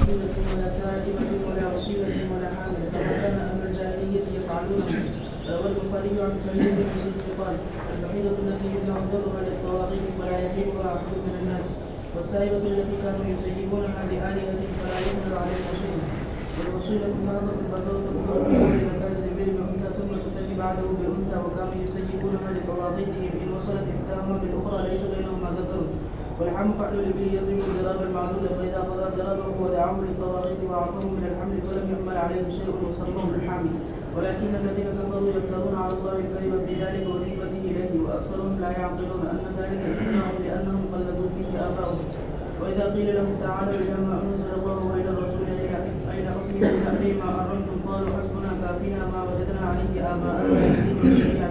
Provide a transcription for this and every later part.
فصيلة ولا سائمة ولا وصيلة ولا حامل كما كان أهل الجاهلية يفعلونه. روى البخاري عن سعيد بن مسيب قال: البحيرة التي يمنع ضرها للطواغيت فلا يحرمها أحد من الناس، والسائبة التي كانوا يزينونها لآلهة فلا يقدر عليها شيء، والوصيلة الناظرة البدرة إلى كانت البر أنثى ثم تتبع بعده بأنثى، وكانوا يزينونها لطواغيتهم إن وصلت إحداهما بالأخرى ليس بينهما ذكر. والحم فعل الإبل يضرب الضراب المعدود، فإذا قضى ضربه ودعاه للطواغيت وأعطاه من الحمل فلم يحمل عليه شيء وسماه الحامل. ولكن الذين كفروا يفترون على الله الكذب في ذلك ونسبته إليه، وأكثرهم لا يعقلون أن ذلك إنما لأنهم قلدوا فيه آباءهم. وإذا قيل لهم تعالوا إلى ما أنزل الله وإلى الرسول أين حكم الأمر ما أردتم قالوا حسبنا كافينا ما وجدنا عليه آباءنا.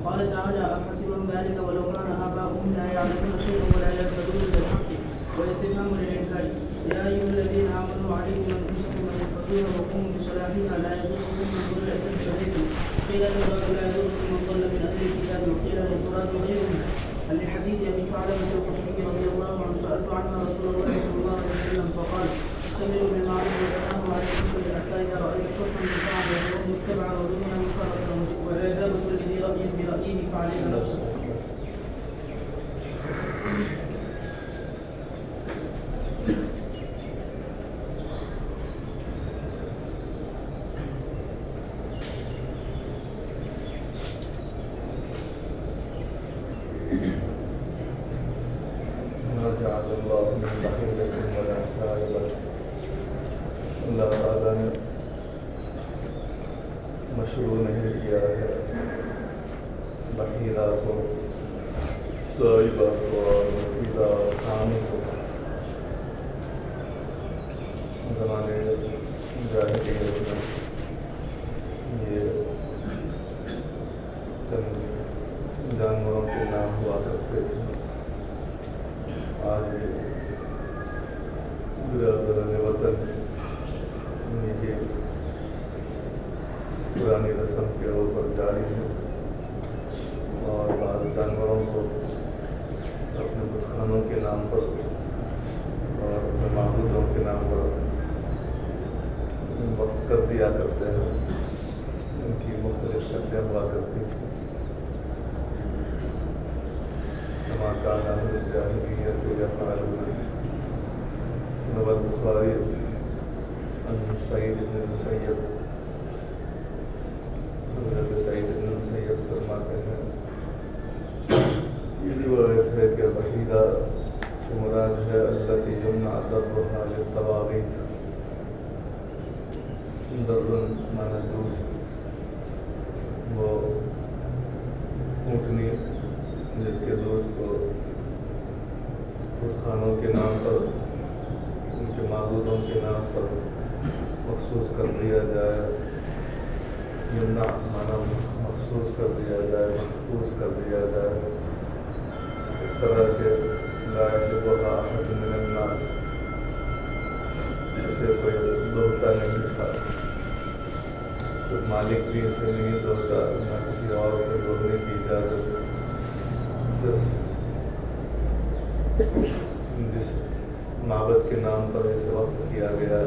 قال تعالى: أحسبهم ذلك ولو كان آباؤهم لا يعلمون شيئا ولا يهتدون بالحق. واستفهام للإنكار: يا أيها الذين آمنوا عليكم أنفسكم وتتقون وقوموا بصلاتها لا يضركم من ضل إذا اهتديتم. قيل المراد لا يضركم من ضل من أهل الكتاب، وقيل المراد غيرهم. لحديث أبي ثعلبة الخشني رضي الله عنه: سألت عنها رسول الله صلى الله عليه وسلم فقال: اعتمروا بالمعروف وتناهوا عن المنكر حتى إذا رأيت شرطا بالطاعة وجوه متبعا ودون مخالفة وإعجاب كل ذي رأي برأيه فعليه نفسه. اللہ تعالیٰ نے مشروع نہیں کیا ہے بحیرہ کو، سائبہ کو اور وسیلہ اور حامی کو۔ زمانے جاہلیت میں یہ چند جانوروں کے نام ہوا کرتے تھے۔ آج بھی برادران وطن یہ پرانی رسم کے اوپر جاری ہے، اور بعض جانوروں کو اپنے بتخانوں کے نام پر اور اپنے معبودوں کے نام پر وقت کر دیا کرتے ہیں۔ ان کی مختلف شکلیں ہوا کرتی تھیں۔ كما كان أهل الجاهلية يفعلون۔ روى البخاري عن سعيد بن المسيب، حضرت سعید بن المسیب فرماتے ہیں، یہ روایت ہے کہ بحیرہ سے مراد ہے التي يمنع ضربها للطواغیت۔ ضرب معنی دودھ، وہ اونٹنی جس کے دودھ کو بتخانوں کے نام پر، ان کے معبودوں کے نام پر مخصوص کر دیا جائے، یمنع معنی مخصوص کر دیا جائے، محفوظ کر دیا جائے، اس طرح کے لا یحلبها احد من الناس، اسے کوئی دھوتا نہیں تھا، کوئی مالک بھی اسے نہیں دھوتا، نہ کسی اور کو دھونے کی اجازت۔ صرف جس معبد کے نام پر اسے وقف کیا گیا،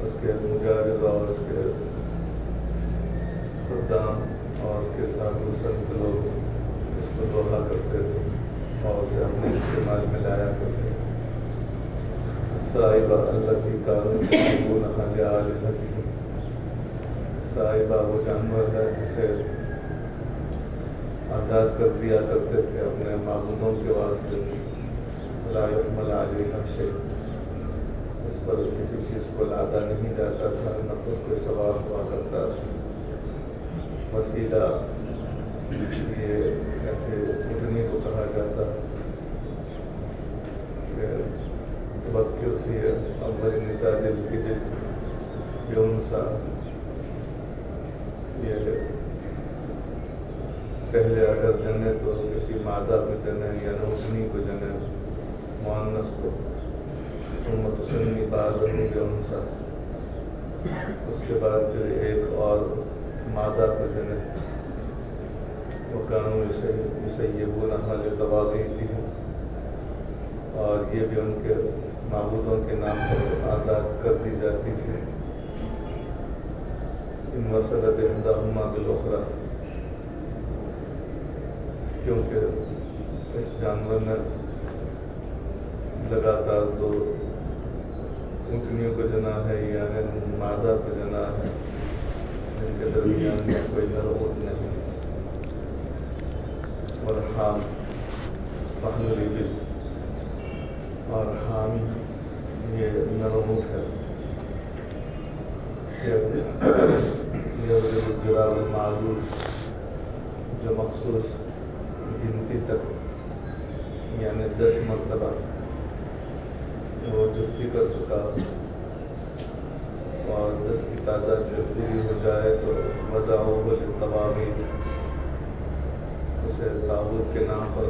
اس کے مجاہد اور اس کے خدام اور اس کے ساتھ سنت لوگ اس کو دھویا کرتے تھے اور اسے اپنے استعمال میں لایا کرتے تھے۔ السائبہ التی کانوا یذبحونها لآلہتہم، سائبہ وہ جانور ہے جسے آزاد کر دیا کرتے تھے اپنے معبودوں کے واسطے۔ لا يحمل علیہ شیء، اس پر کسی چیز کو لادا نہیں جاتا تھا، نہ خود کو سوار ہوا کرتا تھا۔ وسیلہ یہ ایسے اٹھنے کو کہا جاتا کہ تبکر فی اول نتاج الابل بانثی، یہ پہلے اگر جنے تو کسی مادہ کو جنے یا اٹھنی کو جنے مؤنث کو، ثم تسنی بعضہ بانثی، اس کے بعد پھر ایک اور مادہ کو جنے۔ وکانوا یسیبونها لطواغیتہم، اور یہ بھی ان کے معبودوں کے نام پر انوصلت احداہما بالاخری، کیونکہ اس جانور نے لگاتار دو اونٹنیوں کو جنا ہے، یعنی مادہ کو جنا ہے، جن کے درمیان میں کوئی نر اونٹ نہیں. اور حام فحل الابل، اور حام یہ نر اونٹ ہے. یضرب الجراب المعدود، جو مخصوص گنتی تک یعنی 10 مرتبہ وہ جفتی کر چکا، اور 10 کی تعداد جب پوری ہو جائے تو ودعوہ للطواغیت، اسے طاغوت کے نام پر،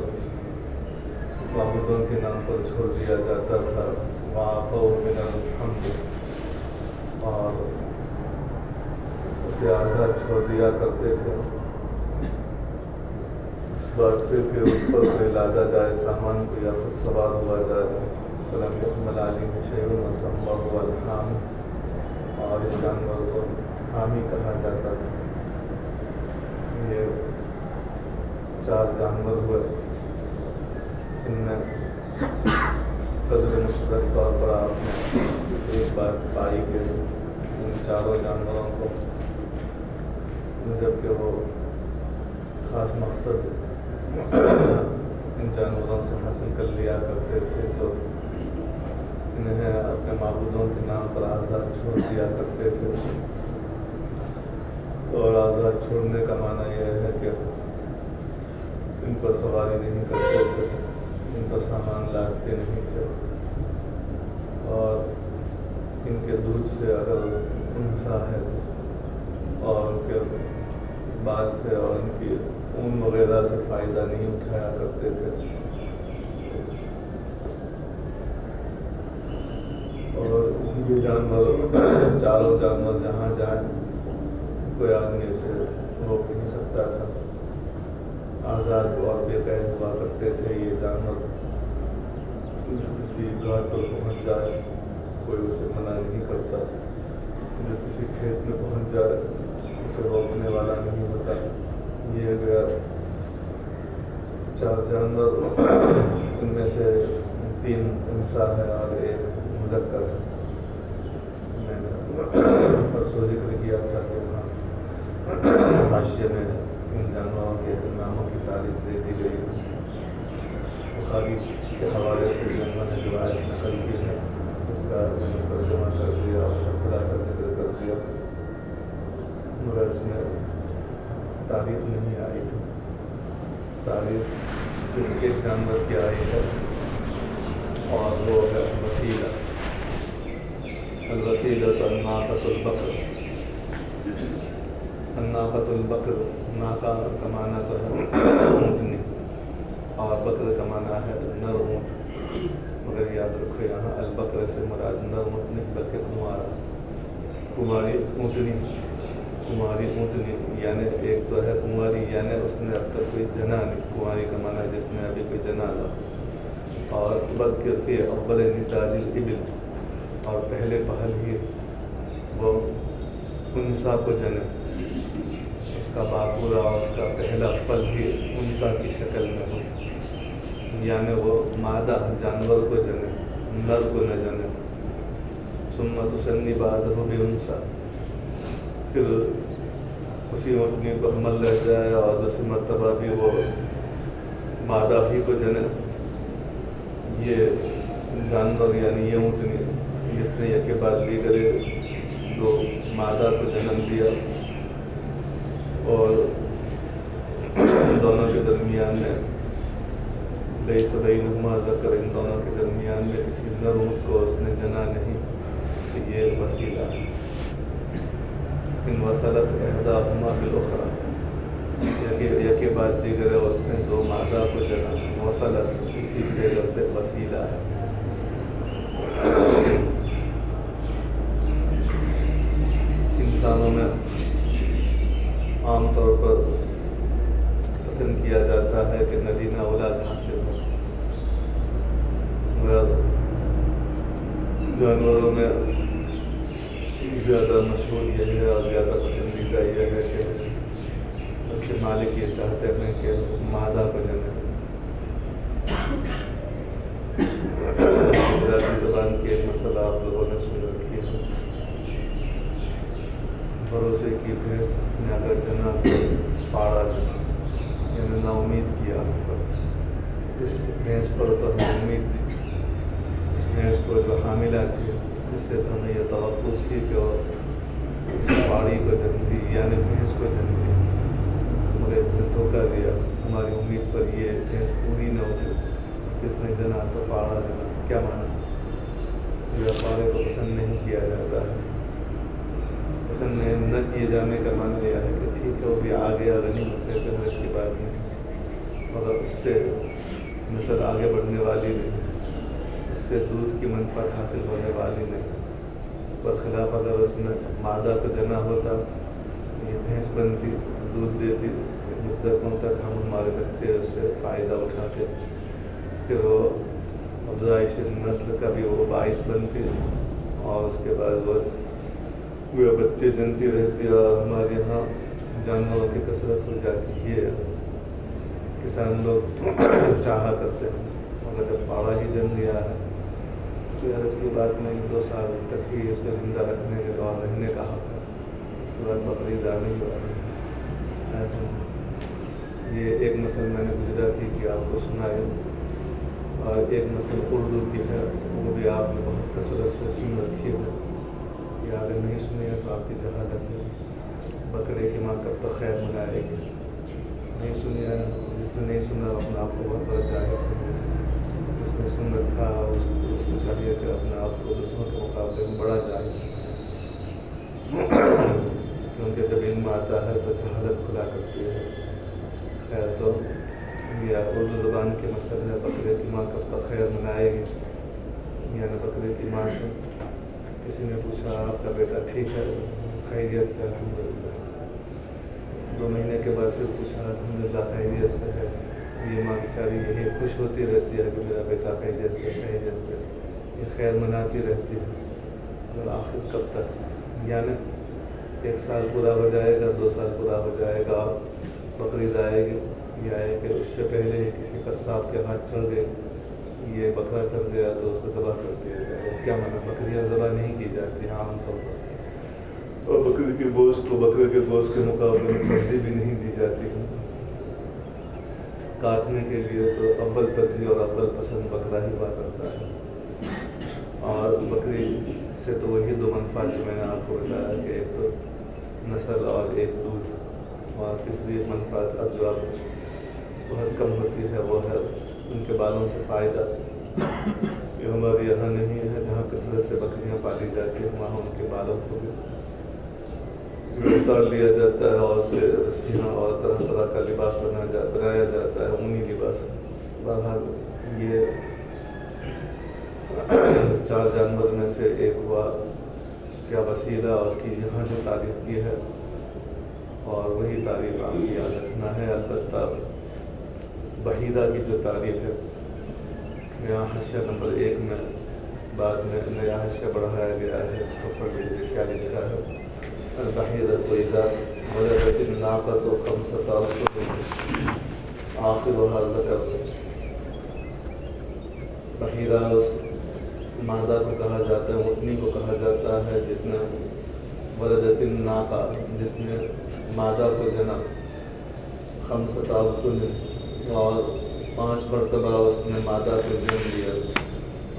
معبودوں کے نام پر چھوڑ دیا جاتا تھا. وعفوا من الحمد، اور اسے آزاد چھوڑ دیا کرتے تھے. اس بات سے کہ اس پر سے لادا جائے سامان کو یا خود سوار ہوا جائے. فلم يحمل عليه شيء وسماه الحام، اور اس جانور کو حامی کہا جاتا تھا. یہ 4 جانور ہوئے. ان میں قدر مشترک طور پر آپ نے ایک بات پائی کہ ان 4 جانوروں کو جب کہ وہ خاص مقصد ان جانوروں سے حاصل کر لیا کرتے تھے تو انہیں اپنے معبودوں کے نام پر آزاد چھوڑ دیا کرتے تھے. اور آزاد چھوڑنے کا معنی یہ ہے کہ ان پر سواری نہیں کرتے تھے، ان پر سامان لاتے نہیں تھے، اور ان کے دودھ سے اگر انسا ہے اور ان کے بال سے اور ان کی اون وغیرہ سے فائدہ نہیں اٹھایا کرتے تھے. اور یہ جانور 4 جانور جہاں جائیں کوئی آدمی اسے روک نہیں سکتا تھا. آزاد اور بے قید ہوا کرتے تھے یہ جانور. جس کسی گھاٹ پر پہنچ جائے کوئی اسے منع نہیں کرتا، جس کسی کھیت میں پہنچ جائے اسے روکنے والا نہیں ہوتا. یہ گیا 4 جانور، ان میں سے 3 انسا ہے اور 1 مذکر ہے. میں نے پرسوں ذکر کیا تھا کہ حاشیے میں ان جانوروں کے ناموں کی تعریف دے دی گئی. بخاری کے حوالے سے جو میں نے روایت نقل کی ہے اس کا میں نے ترجمہ کر دیا اور اس کا خلاصہ ذکر کر دیا، مگر اس میں تعریف نہیں آئی. تعریف صرف ایک جانور کی آئی ہے اور وہ ہے وسیلہ. الوسیلۃ الناقۃ البقر. الناقۃ البقر، ناقہ کا معنی تو ہے اونٹنی اور بکر کا معنی ہے نر اونٹ. مگر یاد رکھو یہاں البقر سے مراد نر اونٹ نہیں بلکہ کماری اونٹنی. کماری اونٹنی یعنی ایک تو ہے کماری یعنی اس نے اب تک کوئی جنا نہیں. کماری کا معنی جس نے ابھی کوئی جنا لا. اور بکر فی اول نتاج الابل، اور پہلے پہل ہی وہ انسا کو جنے. اس کا باقورہ اور اس کا پہلا پھل ہی انسا کی شکل میں ہو، یعنی وہ مادہ جانور کو جنے، نر کو نہ جنے. ثم تسنی بعدہ بانثی، پھر اسی اونٹنی کو حمل رہ جائے اور دوسری مرتبہ بھی وہ مادہ ہی کو جنے. یہ جانور یعنی یہ اونٹنی جس نے یک کے بعد دیگر 2 مادہ کو جنم دیا اور دونوں کے درمیان میں لیس بینہما ذکر، ان دونوں کے درمیان میں کسی نر اونٹ کو اس نے جنا نہیں. یہ وسیلہ ہے. انوصلت احداہما بالاخری، یک کے بعد دیگر اس نے 2 مادہ کو جنا. وصلت اسی سے لفظ وسیلہ ہے. انسانوں میں عام طور پر پسند کیا جاتا ہے کہ نرینہ اولاد حاصل ہو، مگر جانوروں میں زیادہ مشہور یہ ہے اور زیادہ پسندیدہ یہ ہے کہ اس کے مالک یہ چاہتے ہیں کہ مادہ کو جنم گجراتی زبان کی ایک مسئلہ آپ لوگوں نے سن رکھی ہے، بھروسے کی بھینس نے اگر جنا تو پاڑا جنا، یعنی نا امید کیا ہم پر، اس بھینس پر تو ہمیں امید تھی، اس بھینس کو جو حاملہ تھی اس سے تو ہمیں یہ توقع تھی کہ وہ اس پاڑی کو جنتی یعنی بھینس کو جنتی، مگر اس نے دھوکہ دیا، ہماری امید پر یہ بھینس پوری نہ ہوتی، اس نے جنا تو پاڑا جنا۔ کیا مانا؟ یہ پاڑے کو پسند نہیں کیا جاتا ہے، پسند نہ کیے جانے کا معنی یہ ہے کہ ٹھیک ہے وہ بھی آگے آ رہی ہے کہ اس کی بات نہیں، مگر اس سے نسل آگے بڑھنے والی نہیں، اس سے دودھ کی منفعت حاصل ہونے والی نہیں، برخلاف اگر اس نے مادہ کو جنا ہوتا، یہ بھینس بنتی، دودھ دیتی، مدتوں تک ہم ہمارے بچے اس سے فائدہ اٹھاتے، پھر وہ افزائش نسل کا بھی وہ باعث بنتی اور اس کے بعد وہ بچے جنتی رہتی اور ہمارے یہاں جانوروں کی کثرت ہو جاتی۔ یہ کسان لوگ چاہا کرتے ہیں، مگر جب پاڑا ہی جن گیا ہے تو یار اس کی بات نہیں، 2 سال تک ہی اس کو زندہ رکھنے کے اور رہنے کا حق ہے، اس کے بعد بکری دانی ہوا ہے ایسا۔ یہ ایک نسل میں نے گجراتی کی آپ کو سنائی اور ایک نسل اردو کی ہے، وہ بھی آپ نے بہت کثرت سے سن رکھی ہے، یا اگر نہیں سنی ہے تو آپ کی جہالت ہے۔ بکرے کی ماں کب تک خیر منائے گی؟ نہیں سنی ہے، جس نے نہیں سنا اپنے آپ کو بہت بڑا جاہل سمجھے، جس نے سن رکھا اس کو چاہیے کہ اپنے آپ کو دوسروں کے مقابلے میں بڑا جاہل سمجھے، کیونکہ جب علم آتا ہے تو جہالت کھلا کرتی ہے۔ خیر تو یہ اردو زبان کے مقصد ہے بکرے کی ماں کب تک خیر منائے گی، یعنی بکرے کی ماں سے کسی نے پوچھا آپ کا بیٹا ٹھیک ہے؟ خیریت سے الحمدللہ۔ 2 مہینے کے بعد پھر پوچھا الحمدللہ خیریت سے ہے۔ یہ ماں بیچاری یہی خوش ہوتی رہتی ہے کہ میرا بیٹا خیریت سے یہ خیر مناتی رہتی ہے، اور آخر کب تک؟ یعنی 1 سال پورا ہو جائے گا، 2 سال پورا ہو جائے گا اور بقرعید آئے گی، یہ آئے کہ اس سے پہلے ہی کسی قصاب کے ہاتھ چل گئے، یہ بکرا چل گیا تو اس کو ذبح کر دیا جائے۔ کیا مانا؟ بکریاں ذبح نہیں کی جاتی عام طور پر، اور بکرے کے گوشت کو بکرے کے گوشت کے مقابلے میں ترجیح بھی نہیں دی جاتی، کاٹنے کے لیے تو اول ترجیح اور اول پسند بکرا ہی ہوا کرتا ہے، اور بکری سے تو وہی 2 منفعت جو میں نے آپ کو بتایا کہ ایک تو نسل اور ایک دودھ، اور تیسری منفعت اب جو اب بہت کم ہوتی ہے وہ ہے ان کے بالوں سے فائدہ۔ یہ ہمارے یہاں نہیں ہے، جہاں کثرت سے بکریاں پالی جاتی ہیں وہاں ان کے بالوں کو بھی اتار لیا جاتا ہے اور اس سے رسیاں اور طرح طرح کا لباس بنایا جاتا ہے، اونی لباس۔ بہرحال یہ 4 جانور میں سے ایک ہوا، کیا وسیلہ اور اس کی یہاں جو تعریف کی ہے اور وہی تعریف آپ کی یاد رکھنا ہے۔ البتہ بحیرہ کی جو تعریف ہے یہاں حاشیہ نمبر 1 میں بعد میں نیا حاشیہ بڑھایا گیا ہے، اس کو پڑھ لیجیے کیا لکھا ہے۔ البحیرۃ اذا ولدت الناقۃ 5 اشہر آخرها ذکر۔ بحیرہ اس مادہ کو کہا جاتا ہے، اونٹنی کو کہا جاتا ہے جس نے ولدت الناقہ، جس نے مادہ کو جنا، 5 اشہر اور 5 مرتبہ اس نے مادہ کو جن لیا،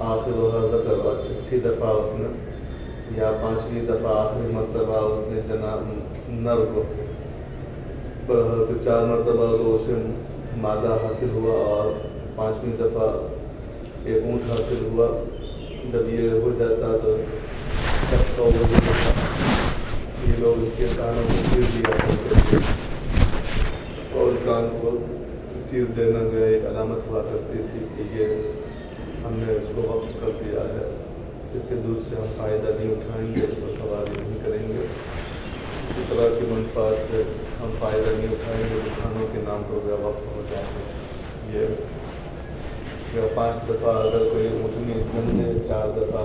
آخرها ذکر، اور 6 دفعہ اس نے یا 5ویں دفعہ آخری مرتبہ اس نے جنا نر کو، تو 4 مرتبہ تو اسے مادہ حاصل ہوا اور 5ویں دفعہ ایک اونٹ حاصل ہوا۔ جب یہ ہو جاتا تو سب کا یہ لوگ اس کے کانوں کو چیر دیا کرتے تھے، اور کان کو چیر دینا جو ایک علامت ہوا کرتی تھی کہ یہ ہم نے اس کو وقف کر دیا ہے، اس کے دودھ سے ہم فائدہ نہیں اٹھائیں گے، اس پر سواری نہیں کریں گے، اسی طرح کی منفعت سے ہم فائدہ نہیں اٹھائیں گے، کھانوں کے نام پر وہ وقف ہو جائیں گے۔ یہ 5 دفعہ اگر کوئی اونٹنی جن دے، 4 دفعہ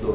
2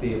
3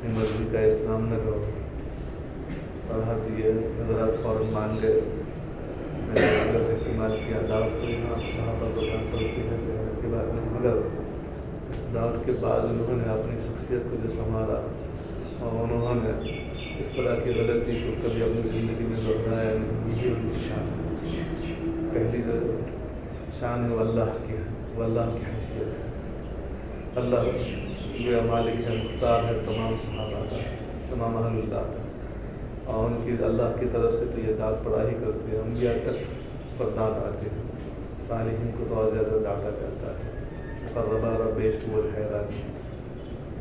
اپنی مرضی کا اسلام نہ کرو. اور حد یہ حضرات فوراً مان گئے. میں نے لفظ استعمال کیا دعوت کو یہاں صحابہ کو کام کرتی ہے اس کے بعد میں، مگر اس دعوت کے بعد انہوں نے اپنی شخصیت کو جو سنبھالا اور انہوں نے اس طرح کی غلطی کو کبھی اپنی زندگی میں دہرایا نہیں. یہی ان کی شان ہے. پہلی جو شان ہے وہ اللہ کی ہے، وہ اللہ کی حیثیت ہے. اللہ یہ مالک ہے، مختار ہے تمام صحابہ کا، تمام اہل اللہ کا، اور ان کی اللہ کی طرف سے تو یہ داد پڑھائی کرتے ہیں. انبیاء تک پرداد آتے ہیں، صالحین کو تو اور زیادہ ڈانٹا جاتا ہے. قربا ربیش کو حیرانی،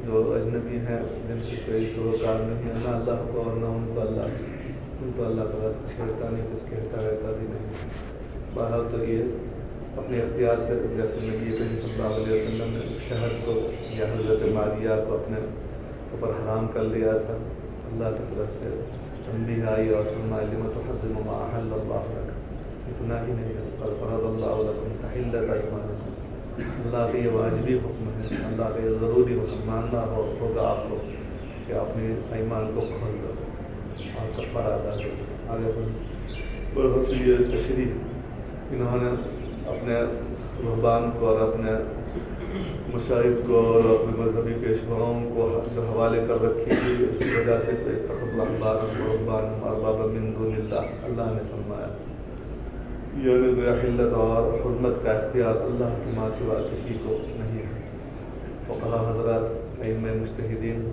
جو اجنبی ہیں جن سے کوئی سروکار نہیں ہے، نہ اللہ کو اور نہ ان کو اللہ سے، ان کو اللہ تعالیٰ کچھ کہتا نہیں، کچھ کہتا رہتا بھی نہیں. بہرحال تو یہ اپنے اختیار سے، جیسے نبی کریم صلی اللہ علیہ وسلم نے شہد کو یا حضرت ماریہ کو اپنے اوپر حرام کر لیا تھا، اللہ کی طرف سے تنبیہ آئی اور فرمایا لم تحرم ما احل اللہ لک. اتنا ہی نہیں ہے، قد فرض اللہ لکم تحلۃ ایمانکم. اللہ کا یہ واجبی حکم ہے، اللہ کا یہ ضروری حکم ماننا ہوگا آپ کو کہ اپنے ایمان کو کھول دو اور کفارہ ادا کرو. آگے بہت یہ تشریح انہوں نے اپنے رہبان کو اور اپنے مشاہد کو اور اپنے مذہبی پیشواؤں کو جو حوالے کر رکھی تھی، اس وجہ سے تو اتخذوا احبارهم ورهبانهم اربابا من دون اللہ. اللہ نے فرمایا یہ حلت اور حرمت کا اختیار اللہ کے ماں سوا کسی کو نہیں ہے. فقہاء حضرات، ائمہ مجتہدین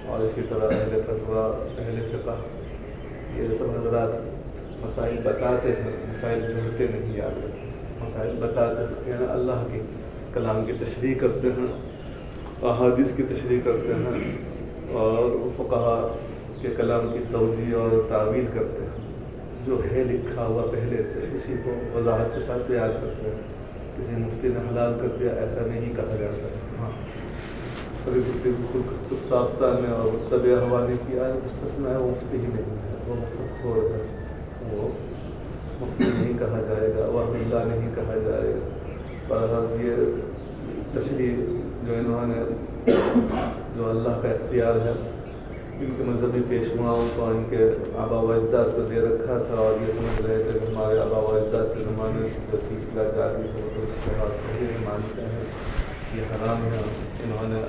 اور اسی طرح اہل فتویٰ، اہل فقہ، یہ سب حضرات مسائل بتاتے ہیں، مسائل جھڑتے نہیں. یاد رکھیں، مسائل بتاتے ہیں، یعنی اللہ کے کلام کی تشریح کرتے ہیں، احادیث کی تشریح کرتے ہیں، اور فقہاء کے کلام کی توجیہ اور تعویل کرتے ہیں. جو ہے لکھا ہوا پہلے سے اسی کو وضاحت کے ساتھ بیان کرتے ہیں. کسی مفتی نے حلال کر دیا ایسا نہیں کہا جاتا ہے. ہاں، اگر کسی خود ساختہ نے اور طبع ہوا نے کیا ہے مستثنا ہے، وہ مفتی ہی نہیں ہے، وہ مفت خور ہے، وہ مفتی نہیں کہا جائے گا، وہ اللہ نہیں کہا جائے گا. پر یہ تشریح جو انہوں نے، جو اللہ کا اختیار ہے، ان کے مذہبی پیشواؤں کو ان کے آبا و اجداد کو دے رکھا تھا، اور یہ سمجھ رہے تھے کہ ہمارے آبا و اجداد کے زمانے سے جو سلسلہ جاری ہے وہ اس کے بعد صحیح نہیں مانتے ہیں، یہ حرام ہے. انہوں نے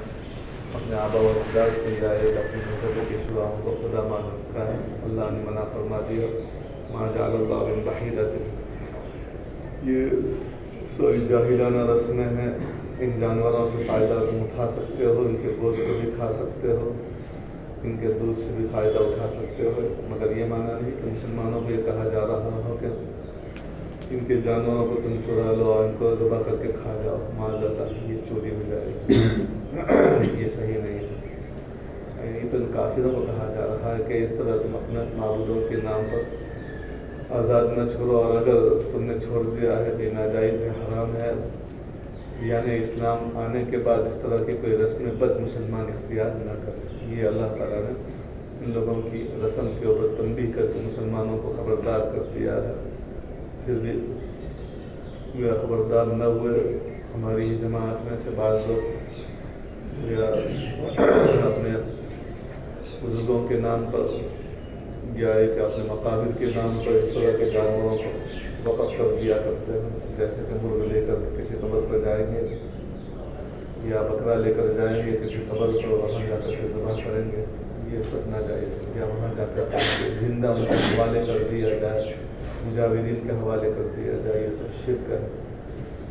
اپنے آبا و اجداد کو جائے اپنے مذہبی پیشواؤں کو خدا مان رکھا ہے. اللہ نے منع فرما دیا ما جعل اللہ من بحیرۃ. یہ ساری جاہلانہ رسمیں ہیں. ان جانوروں سے فائدہ تم اٹھا سکتے ہو، ان کے گوشت کو بھی کھا سکتے ہو، ان کے دودھ سے بھی فائدہ اٹھا سکتے ہو، مگر یہ معنی نہیں کہ مسلمانوں کو یہ کہا جا رہا ہو کہ ان کے جانوروں کو تم چرا لو اور ان کو ذبح کر کے کھا جاؤ، معاذ اللہ یہ چوری ہو جائے گی. یہ صحیح نہیں ہے. یہ تو ان کافروں کو کہا جا رہا ہے کہ اس طرح تم اپنے معبودوں کے نام پر آزاد نہ چھوڑو، اور اگر تم نے چھوڑ دیا ہے تو یہ ناجائز ہے، حرام ہے. یعنی اسلام آنے کے بعد اس طرح کی کوئی رسم بد مسلمان اختیار نہ کرے. یہ اللہ تعالیٰ نے ان لوگوں کی رسم کے اوپر تنبیہ کر کے مسلمانوں کو خبردار کر دیا ہے. پھر بھی یہ خبردار نہ ہوئے. ہماری جماعت میں سے بعض لوگ یا اپنے بزرگوں کے نام پر یا ایک اپنے مقابر کے نام پر اس طرح کے جانوروں کو وقف کر دیا کرتے ہیں. جیسے کہ مرغ لے کر کسی قبر پر جائیں گے یا بکرا لے کر جائیں گے کسی قبر پر، وہاں جا کر کے ذبح کریں گے. یہ سب ناجائز ہے. یا وہاں جا کر زندہ ان کے حوالے کر دیا جائے، مجاورین کے حوالے کر دیا جائے، یہ سب شرک ہے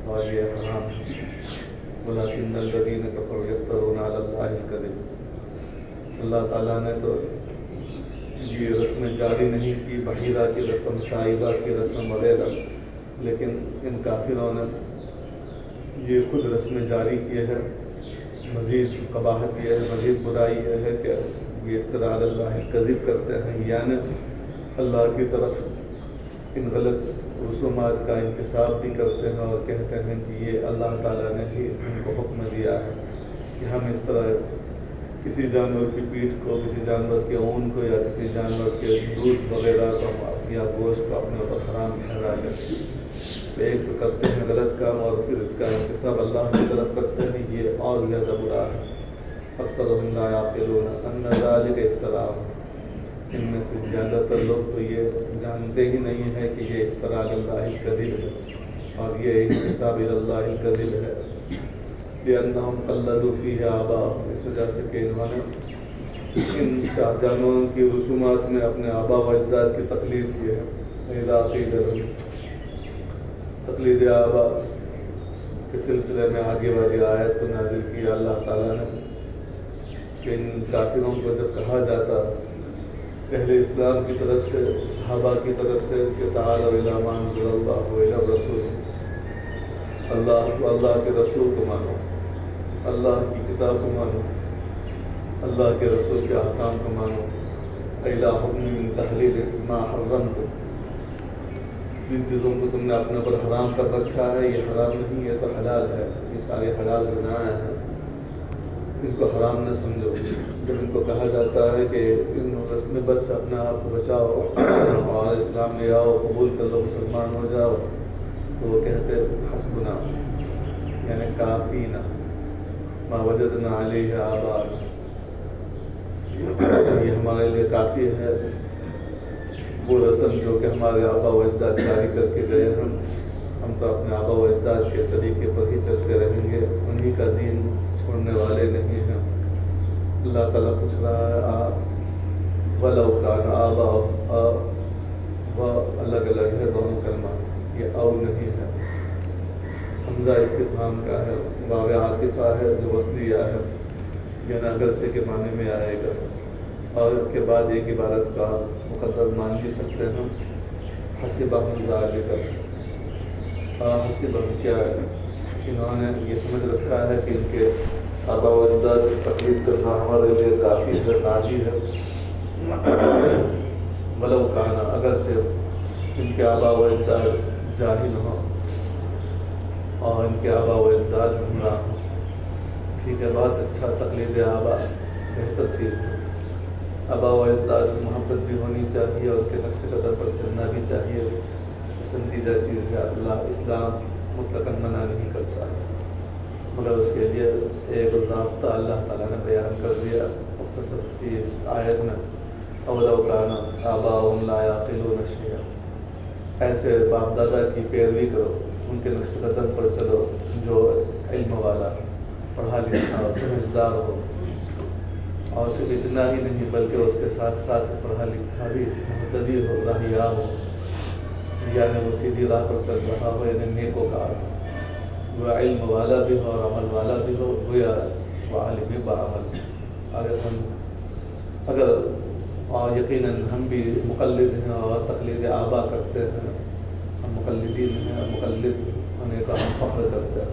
اور یہ حرام ہے. ولکن الذین کفروا یفترون علی اللہ الکذب. اللہ تعالیٰ نے تو یہ رسمیں جاری نہیں کی، بحیرہ کی رسم، شائبہ کی رسم وغیرہ، لیکن ان کافروں نے یہ خود رسمیں جاری کی ہے. مزید قباحت یہ ہے، مزید برائی یہ ہے کہ یہ افتراء علی اللہ کذب کرتے ہیں، یعنی اللہ کی طرف ان غلط رسومات کا انتساب بھی کرتے ہیں اور کہتے ہیں کہ یہ اللہ تعالیٰ نے ہی ہم کو حکم دیا ہے کہ ہم اس طرح کسی جانور کی پیٹھ کو، کسی جانور کے اون کو یا کسی جانور کے دودھ وغیرہ کو یا گوشت کو اپنے اوپر حرام ٹھہرا لیں. ایک تو کرتے ہیں غلط کام اور پھر اس کا انتساب اللہ کی طرف کرتے ہیں، یہ اور زیادہ برا ہے. اکثرهم لا یعقلون ان ذلک افتراء، ان میں سے زیادہ تر لوگ تو یہ جانتے ہی نہیں ہے کہ یہ افتراء اللہ الکذب ہے اور یہ انتساب اللہ الکذب ہے، لأنهم قلدوا فیہ آباءهم، اس وجہ سے کہ انہوں نے ان چار جانوروں کی رسومات میں اپنے آبا و اجداد کی تقلید کی ہے۔ اذا قیل لهم، تقلید آبا کے سلسلے میں آگے والی آیت کو نازل کیا اللہ تعالیٰ نے کہ ان کافروں کو جب کہا جاتا اہل اسلام کی طرف سے، صحابہ کی طرف سے کہ تعالوا الی ما انزل اللہ الی الرسول، اللہ کے رسول کو مانو، اللہ کی کتاب کو مانو، اللہ کے رسول کے احکام کو مانو، الی حکم من تحلیل ما حرمتم، جن چیزوں کو تم نے اپنے پر حرام کر رکھا ہے یہ حرام نہیں، یہ تو حلال ہے، یہ سارے حلال غذائیں ہیں، ان کو حرام نہ سمجھو۔ جب ان کو کہا جاتا ہے کہ ان رسم بد سے اپنے آپ کو بچاؤ اور اسلام میں آؤ، قبول کر لو، مسلمان ہو جاؤ، تو وہ کہتے حسبنا، یعنی کافینا، ما وجدنا علیہ آباءنا، یہ ہمارے لیے کافی ہے، وہ رسم جو کہ ہمارے آبا و اجداد جاری کر کے گئے ہیں، ہم تو اپنے آبا و اجداد کے طریقے پر ہی چلتے رہیں گے، انہی کا دین چھوڑنے والے نہیں ہیں۔ اللہ تعالیٰ پوچھ رہا ہے وَلَوْ كَانَ آبَاؤُهُمْ، وہ الگ الگ ہے دونوں کلمہ، یہ او نہیں ہے، حمزہ استفہام کا ہے، واو عاطفہ ہے جو وصلیہ ہے، یعنی اگرچہ کے معنی میں آئے گا، اور کے بعد ایک عبارت کا مقدر مان بھی سکتے ہیں، حسبہم ذالک، حسبہم کیا ہے، انہوں نے یہ سمجھ رکھا ہے کہ ان کے آبا و اجداد کی تقلید کرنا ہمارے لیے کافی ہے، ناجی ہے۔ ولو کانا، اگرچہ ان کے آبا و اجداد جاہل ہوں اور ان کے آبا و اجداد گمراہ ہوں، ٹھیک ہے، بہت اچھا، تقلید آبا بہتر چیز ہے، آبا و اجداد سے محبت بھی ہونی چاہیے اور ان کے نقش قدم پر چلنا بھی چاہیے، پسندیدہ چیز ہے، اللہ اسلام مطلقاً منع نہیں کرتا ہے، مگر اس کے لیے ایک ضابطہ اللہ تعالیٰ نے بیان کر دیا مختصر سی اس آیت میں، اولو کان آباؤہم لا یعقلون شیئا، ایسے باپ دادا کی پیروی کرو، ان کے نقش قدم پر چلو جو علم والا، پڑھا لکھا ہو، سمجھدار ہو، اور صرف اتنا ہی نہیں بلکہ اس کے ساتھ ساتھ پڑھا لکھا بھی مہتدی ہو، راہیاب ہو، یعنی وہ سیدھی راہ پر چل رہا ہو، یعنی نیکوکار ہو، وہ علم والا بھی ہو اور عمل والا بھی ہو، گویا وہ عالم بعمل۔ اگر اور یقیناً ہم بھی مقلد ہیں اور تقلید آبا کرتے ہیں، ہم مقلدین ہیں، مقلد ہونے کا ہم فخر کرتے ہیں،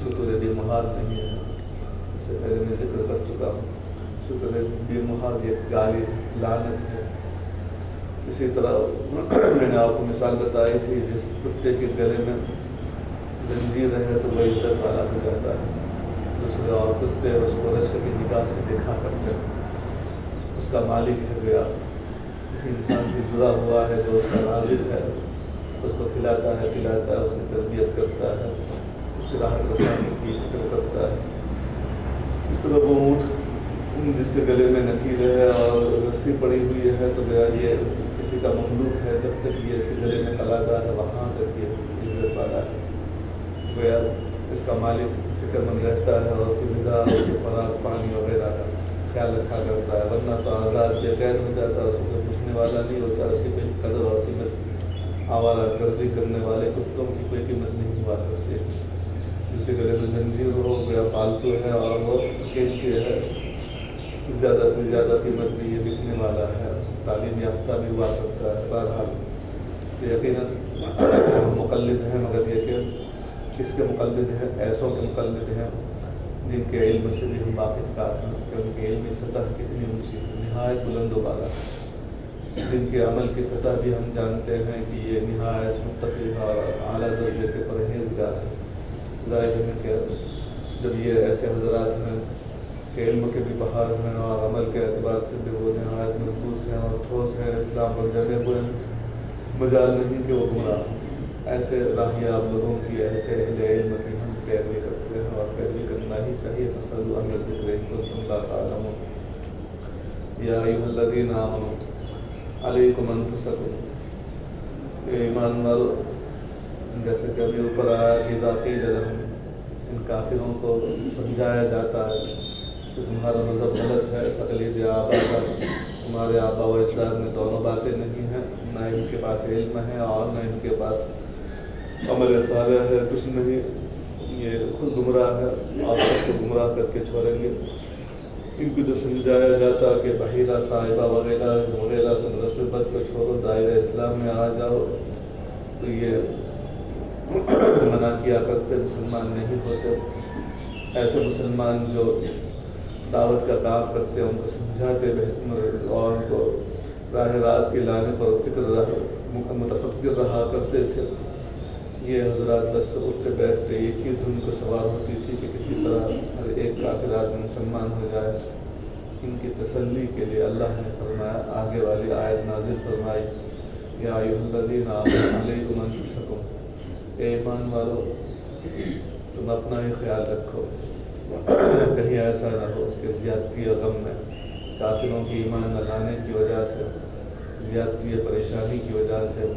شکر بھی محال نہیں ہے، اس سے پہلے میں ذکر کر چکا ہوں، شکر بھی محال یہ گالی لعنت ہے۔ اسی طرح میں نے آپ کو مثال بتائی تھی، جس کتے کے گلے میں زنجیر ہے تو وہ عزت والا ہو جاتا ہے، دوسرے اور کتے اس کو رشک کی نگاہ سے دیکھا کرتے ہیں، اس کا مالک ہے گیا، کسی انسان سے جڑا ہوا ہے جو اس کا رازق ہے، اس کو کھلاتا ہے پلاتا ہے، اس کی تربیت کرتا ہے، اس کی راحت رسانی کی فکر کرتا ہے۔ اس طرح وہ اونٹ جس کے گلے میں نکیل ہے اور رسی پڑی ہوئی ہے تو گیا یہ کسی کا مملوک ہے، جب تک یہ اس کے گلے میں کلاگار ہے وہاں تک یہ عزت والا ہے، گویا اس کا مالک فکر مند رہتا ہے اور اس کی غذا، اس کی خوراک، پانی وغیرہ کا خیال رکھا کرتا ہے، ورنہ تو آزاد بے قید ہو جاتا ہے، اس کو پوچھنے والا نہیں ہوتا، اس کی کوئی قدر اور قیمت آوارہ گردی کرنے والے کتوں کی کوئی قیمت نہیں ہوا کرتی، جس کے گلے میں زنجیر ہو گیا پالتو ہے اور وہ قیمتی ہے، زیادہ سے زیادہ قیمت میں یہ بکنے والا ہے، تعلیم یافتہ بھی ہوا کرتا ہے۔ بہرحال یقیناً مقلد ہیں، مگر یہ کہ کس کے مقلد ہیں؟ ایسوں کے مقلد ہیں جن کے علم سے بھی ہم واقف ہیں کہ ان کی علمی سطح کتنی اونچی ہے، نہایت بلند و بالا، جن کے عمل کی سطح بھی ہم جانتے ہیں کہ یہ نہایت متقی اور اعلیٰ درجے کے پرہیزگار ہیں۔ ظاہر ہے کہ جب یہ ایسے حضرات ہیں کہ علم کے بھی بہار ہیں اور عمل کے اعتبار سے بھی وہ نہایت مضبوط ہیں اور ٹھوس ہیں، اسلام پر جمے ہوئے ہیں، مجال نہیں کہ وہ گمراہ ہوں، ایسے راہیاب لوگوں کی، ایسے اہل علم کی ہم پیروی کرتے ہیں اور پیروی کرنا ہی چاہیے فصلوا عن الذکر ان کنتم لا تعلمون یا ایھا الذین آمنوا علیکم انفسکم، اے ایمان والو، جیسے کہ ابھی اوپر آیا کہ اذا قیل لہم، ان کافروں کو سمجھایا جاتا ہے کہ تمہارا مذہب غلط ہے، تقلید آبا کا، تمہارے آبا و اجداد میں دونوں باتیں نہیں ہیں، نہ ان کے پاس علم ہے اور نہ ان کے پاس عمل صالح ہے، کچھ نہیں، یہ خود گمراہ ہے، آپ سب کو گمراہ کر کے چھوڑیں گے۔ ان کو جب سمجھایا جاتا کہ بحیرہ صاحبہ وغیرہ سب رسم بد کو چھوڑو، دائرہ اسلام میں آ جاؤ، تو یہ منع کیا کرتے، مسلمان نہیں ہوتے۔ ایسے مسلمان جو دعوت کا کام کرتے ان کو سمجھاتے اور ان کو راہ راست کے لانے پر متفکر رہا کرتے تھے۔ یہ حضرات بس اٹھتے بیٹھتے ایک ہی دھن کو سوار ہوتی تھی کہ کسی طرح ہر ایک کافر آدمی مسلمان ہو جائے۔ ان کی تسلی کے لیے اللہ نے فرمایا، آگے والی آیت نازل فرمائی، یا ایھا الذین آمنوا علیکم انفسکم، اے ایمان والو تم اپنا ہی خیال رکھو، کہیں ایسا نہ ہو کہ زیادتی غم میں، کافروں کی ایمان نہ لانے کی وجہ سے، زیادتی پریشانی کی وجہ سے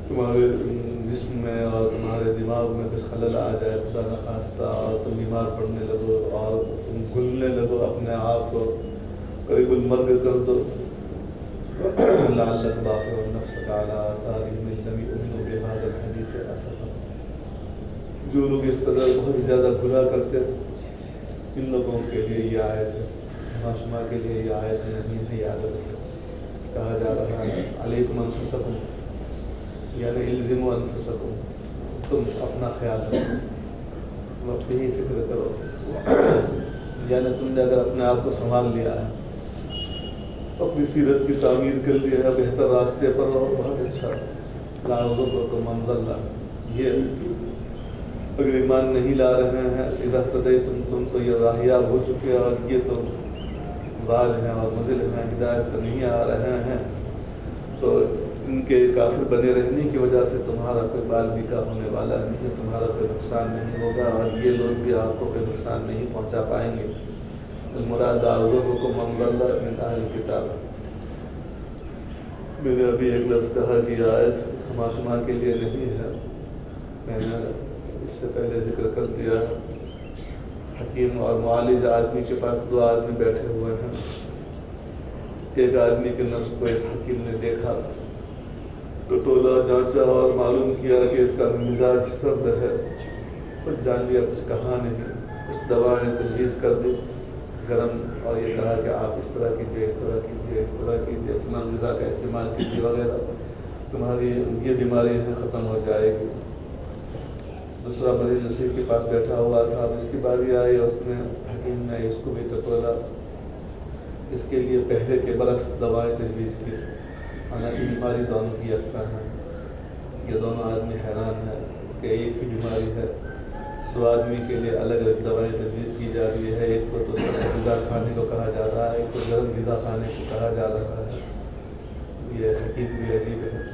تمہارے جسم میں اور تمہارے دماغ میں کچھ خلل آ جائے خدا نخواستہ، اور تم بیمار پڑنے لگو اور تم گلنے لگو، اپنے آپ کو قریب المرگ کر دو۔ لعلک باخع نفسک علی آثارہم ان لم یؤمنوا بہذا الحدیث اسفا، جو لوگ اس قدر بہت زیادہ گناہ کرتے ان لوگوں کے لیے یہ آیت ہے، شما کے لیے یہ آیت نہیں ہے، یاد رکھو۔ کہا جا رہا ہے علیکم انفسکم، یعنی الزموا انفسکم، تم اپنا خیال رکھو، تم اپنی ہی فکر کرو، یعنی تم نے اگر اپنے آپ کو سنبھال لیا ہے، اپنی سیرت کی تعمیر کر لی ہے، بہتر راستے پر رہو، بہت اچھا۔ لا یضرکم من ضل، یہ اگر ایمان نہیں لا رہے ہیں اذا اہتدیتم، تم تو یہ راہیاب ہو چکے اور یہ تو ضال ہیں اور مضل ہیں، ہدایت پر نہیں آ رہے ہیں، تو ان کے کافر بنے رہنے کی وجہ سے تمہارا کوئی بال بیکا ہونے والا نہیں ہے، تمہارا کوئی نقصان نہیں ہوگا، اور یہ لوگ بھی آپ کو کوئی نقصان نہیں پہنچا پائیں گے۔ المراد اعذرکم من ضل من اہل الکتاب، میں نے ابھی ایک لفظ کہا کہ یہ آیت ہما شما کے لیے نہیں ہے، میں نے اس سے پہلے ذکر کر دیا۔ حکیم اور معالج آدمی کے پاس دو آدمی بیٹھے ہوئے ہیں، ایک آدمی کے نفس کو اس حکیم نے دیکھا تو تولا جانچا اور معلوم کیا کہ اس کا مزاج سرد ہے، کچھ جان لیا کچھ کہا نہیں، کچھ دوائیں تجویز کر دی گرم، اور یہ کہا کہ آپ اس طرح کیجیے، اس طرح کیجیے، اس طرح کیجیے، فلاں غذا کا استعمال کیجیے وغیرہ، تمہاری یہ بیماری ہے ختم ہو جائے گی۔ دوسرا مریض اسی کے پاس بیٹھا ہوا تھا، اب اس کی باری آئی، اس نے حکیم نے اس کو بھی ٹٹولا، اس کے لیے پہلے کے برعکس دوائیں تجویز کی، حالانکہ بیماری دونوں کی یکساں ہے۔ یہ دونوں آدمی حیران ہیں کہ ایک ہی بیماری ہے، دو آدمی کے لیے الگ الگ دوائیں تجویز کی جا رہی ہے، ایک کو تو سرد غذا کھانے کو کہا جا رہا ہے، ایک کو گرم غذا کھانے کو کہا جا رہا ہے۔ یہ حکیم بھی عجیب ہے،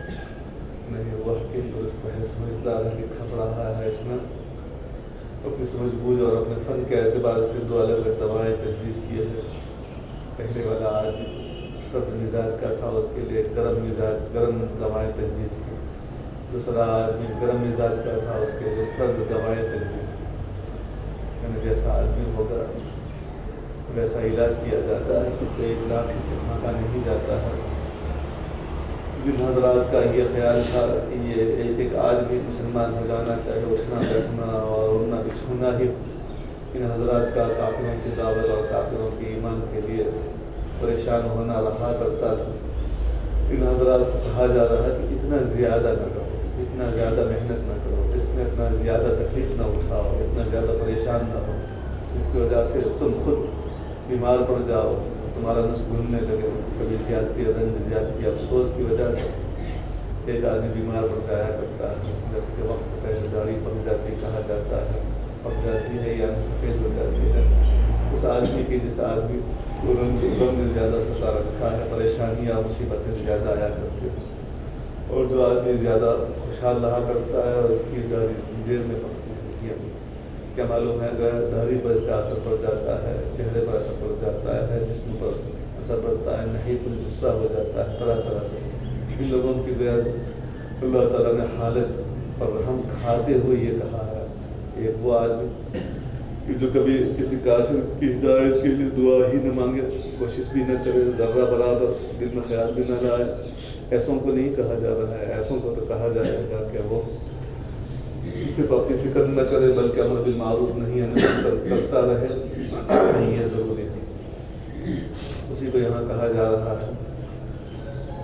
نہیں وہ حکیم درست ہے، سمجھدار ہے، کھپ رہا ہے، اس نے اپنی سمجھ بوجھ اور اپنے فن کے اعتبار سے دو الگ الگ دوائیں تجویز کیے ہیں۔ پہلے والا آدمی سرد مزاج کا تھا، اس کے لیے گرم دوائیں تجویز کی، دوسرا آدمی گرم مزاج کا تھا، اس کے لیے سرد دوائیں تجویز کی۔ یعنی جیسا آدمی ہوگا ویسا علاج کیا جاتا ہے، سب کو ایک لاٹھی سے پھانکا نہیں جاتا ہے۔ جن حضرات کا یہ خیال تھا کہ یہ ایک آدمی مسلمان ہو جانا چاہے، اٹھنا بیٹھنا اور اڑنا بچھونا ہی ان حضرات کا کافروں کی دعوت اور کافروں کے ایمان کے لیے پریشان ہونا رہا کرتا تھا۔ ان حضرات کو کہا جا رہا ہے کہ اتنا زیادہ نہ کرو، اتنا زیادہ محنت نہ کرو، اس میں اتنا زیادہ تکلیف نہ اٹھاؤ، اتنا زیادہ پریشان نہ ہو، جس کی وجہ سے تم خود بیمار پڑ جاؤ، تمہارا نفس گھلنے لگے، کبھی زیادتی رنج، زیادتی افسوس کی وجہ سے ایک آدمی بیمار پڑ جایا کرتا ہے، جیسے کہ وقت سے پہلے داڑھی پک جاتی کہا جاتا ہے، پک جاتی ہے یعنی سفید ہو جاتی ہے، اس آدمی کی جس آدمی کو رنج نے زیادہ ستا رکھا ہے، پریشانیاں مصیبتیں زیادہ آیا کرتی ہیں، اور جو آدمی زیادہ خوشحال رہا کرتا ہے اور اس کی داڑھی دیر میں پکتی ہے، کیا معلوم ہے اگر داڑھی پر اس کا اثر پڑ جاتا ہے، چہرے پر اثر پڑ جاتا ہے، جسم پر اثر پڑتا ہے، نحیف الجثہ ہو جاتا ہے طرح طرح سے. ان لوگوں کی غیر اللہ تعالیٰ نے حالت پر رحم کھاتے ہوئے یہ کہا ہے. ایک وہ آدمی کہ جو کبھی کسی کافر کی ہدایت کے لیے دعا ہی نہ مانگے، کوشش بھی نہ کرے، ذرہ برابر دل میں خیال بھی نہ لائے، ایسوں کو نہیں کہا جا رہا ہے. ایسوں کو تو کہا جائے گا کہ وہ صرف اپنی فکر نہ کرے بلکہ امر بالمعروف نہیں کرتا رہے. یہ ضروری ہے. اسی کو یہاں کہا جا رہا ہے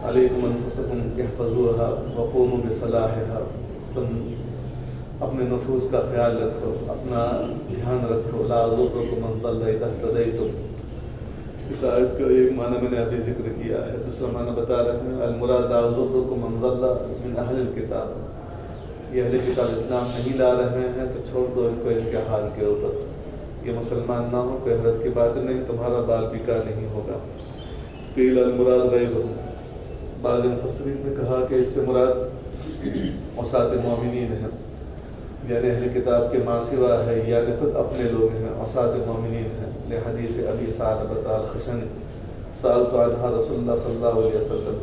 علیکم انفسکم احفظوها وقوموا بصلاحها. تم اپنے نفوس کا خیال رکھو، اپنا دھیان رکھو. لا یضرکم من ضل اذا اهتدیتم. اس آیت کا ایک معنی میں نے ابھی ذکر کیا ہے، دوسرا معنی بتا رہے ہیں المراد لا یضرکم من ضل من اہل الکتاب. یہ اہل کتاب اسلام نہیں لا رہے ہیں تو چھوڑ دو ان کو ان کے حال کے اوپر. یہ مسلمان نہ ہو کوئی حرج کی بات نہیں، تمہارا بال بیکا نہیں ہوگا. قیل المراد غیرہم. بعض مفسرین نے کہا کہ اس سے مراد عصاۃ مومنین ہیں، یعنی اہل کتاب کے ماں سوا ہے، یعنی خود اپنے لوگ ہیں، عصاۃ مومنین ہیں. لحدیث ابی ثعلبۃ الخشنی سألت عنہا رسول اللہ صلی اللہ علیہ وسلم.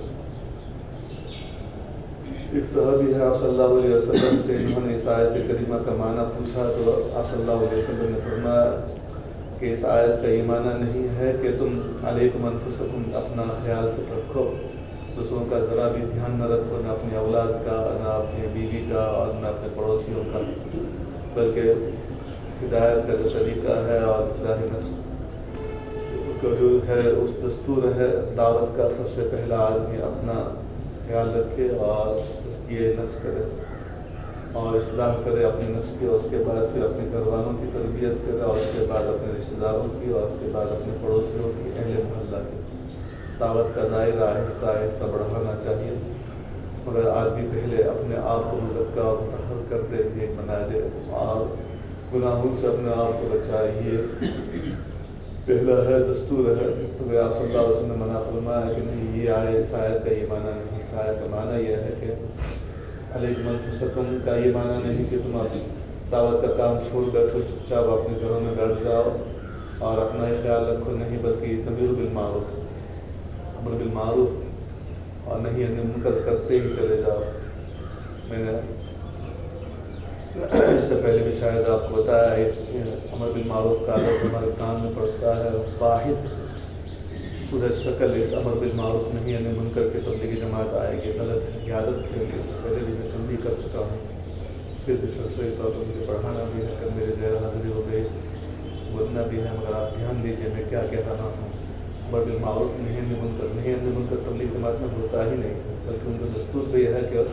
ایک صحابی ہے آپ صلی اللہ علیہ وسلم سے، انہوں نے اس آیت کریمہ کا معنی پوچھا تو آپ صلی اللہ علیہ وسلم نے فرمایا کہ اس آیت کا یہ معنی نہیں ہے کہ تم علیکم انفسکم اپنا خیال سے رکھو، دوسروں کا ذرا بھی دھیان نہ رکھو، نہ اپنی اولاد کا، نہ اپنی بیوی کا، اور نہ اپنے پڑوسیوں کا، بلکہ ہدایت کا جو طریقہ ہے اور اصلاح نفس کا جو ہے اس دستور ہے دعوت کا، سب سے پہلا آدمی اپنا خیال رکھے اور تزکیہ نفس کرے اور اصلاح کرے اپنے نفس کی، اور اس کے بعد پھر اپنے گھر والوں کی تربیت کرے، اور اس کے بعد اپنے رشتہ داروں کی، اور اس کے بعد اپنے پڑوسیوں کی، اہل محلہ کی. دعوت کا دائرہ آہستہ آہستہ بڑھانا چاہیے، مگر آدمی پہلے اپنے آپ کو مزکہ اور مطہر کر دے، نیک بنا دے اور گناہوں سے اپنے آپ کو بچائے. یہ پہلا ہے، دستور ہے. تو آپ صلی اللہ علیہ وسلم نے منع فرمایا کہ نہیں، یہ آئے اس آیت کا یہ معنی نہیں. اس آیت کا معنی یہ ہے کہ علیکم انفسکم کا یہ معنی نہیں کہ تم اپنی دعوت کا کام چھوڑ بیٹھو، چپ چاپ اپنے گھروں میں بیٹھ جاؤ اور اپنا ہی خیال رکھو. نہیں، بلکہ تمیر بالمعروف، امر بالمعروف اور نہیں منکر کرتے ہی چلے جاؤ. میں نے اس سے پہلے بھی شاید آپ کو بتایا امر بالمعروف کا لفظ ہمارے کان میں پڑتا ہے. واحد سورج شکل اس امر بالمعروف نہیں یعنی منکر کے تبلیغی جماعت آئے گی، غلط ہے. یاد رکھیں کہ اس سے پہلے بھی میں تنبیہ کر چکا ہوں، پھر بھی سلسلے طور پر مجھے پڑھانا بھی ہے، کل میری غیر حاضری ہو گئی، بولنا بھی ہے، مگر آپ دھیان دیجیے میں کیا کہہ رہا ہوں. امر بالمعروف نہیں منکر تبلیغ جماعت میں ہوتا ہی نہیں، بلکہ ان کا دستور تو یہ ہے کہ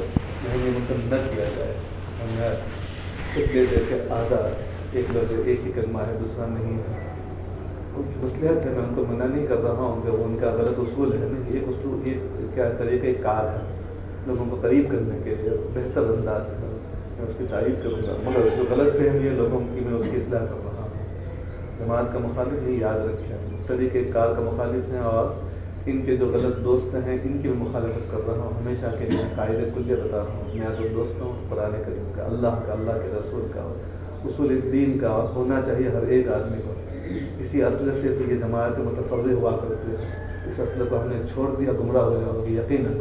نہیں منکر نہ کیا جائے. سمجھا؟ سب لے جیسے آدھا ایک لفظ ایک ہی کلمہ ہے، دوسرا نہیں ہے. ان کی مصلحت ہے، میں ان کو منع نہیں کر رہا ہوں کہ وہ ان کا غلط اصول ہے. نہیں، ایک اصول ایک کیا طریقہ کار ہے لوگوں کو قریب کرنے کے لیے، بہتر انداز ہے، میں اس کی تعریف کروں گا. مگر جو غلط فہمی ہے لوگوں کی، میں اس کی اصلاح کر رہا ہوں. جماعت کا مخالف یہ یاد رکھیں، طریقہ کار کا مخالف ہیں، اور ان کے جو غلط دوست ہیں ان کی میں مخالفت کر رہا ہوں. ہمیشہ کے لیے قاعدے کلیہ بتا رہا ہوں. میرا جو دوست ہوں قرآن کریم کا، اللہ کے رسول کا، اصول دین کا ہونا چاہیے ہر ایک آدمی کو. اسی اصل سے تو یہ جماعت متفرع ہوا کرتی ہے. اس اصل کو ہم نے چھوڑ دیا، گمراہ ہو جاؤ گے یقیناً.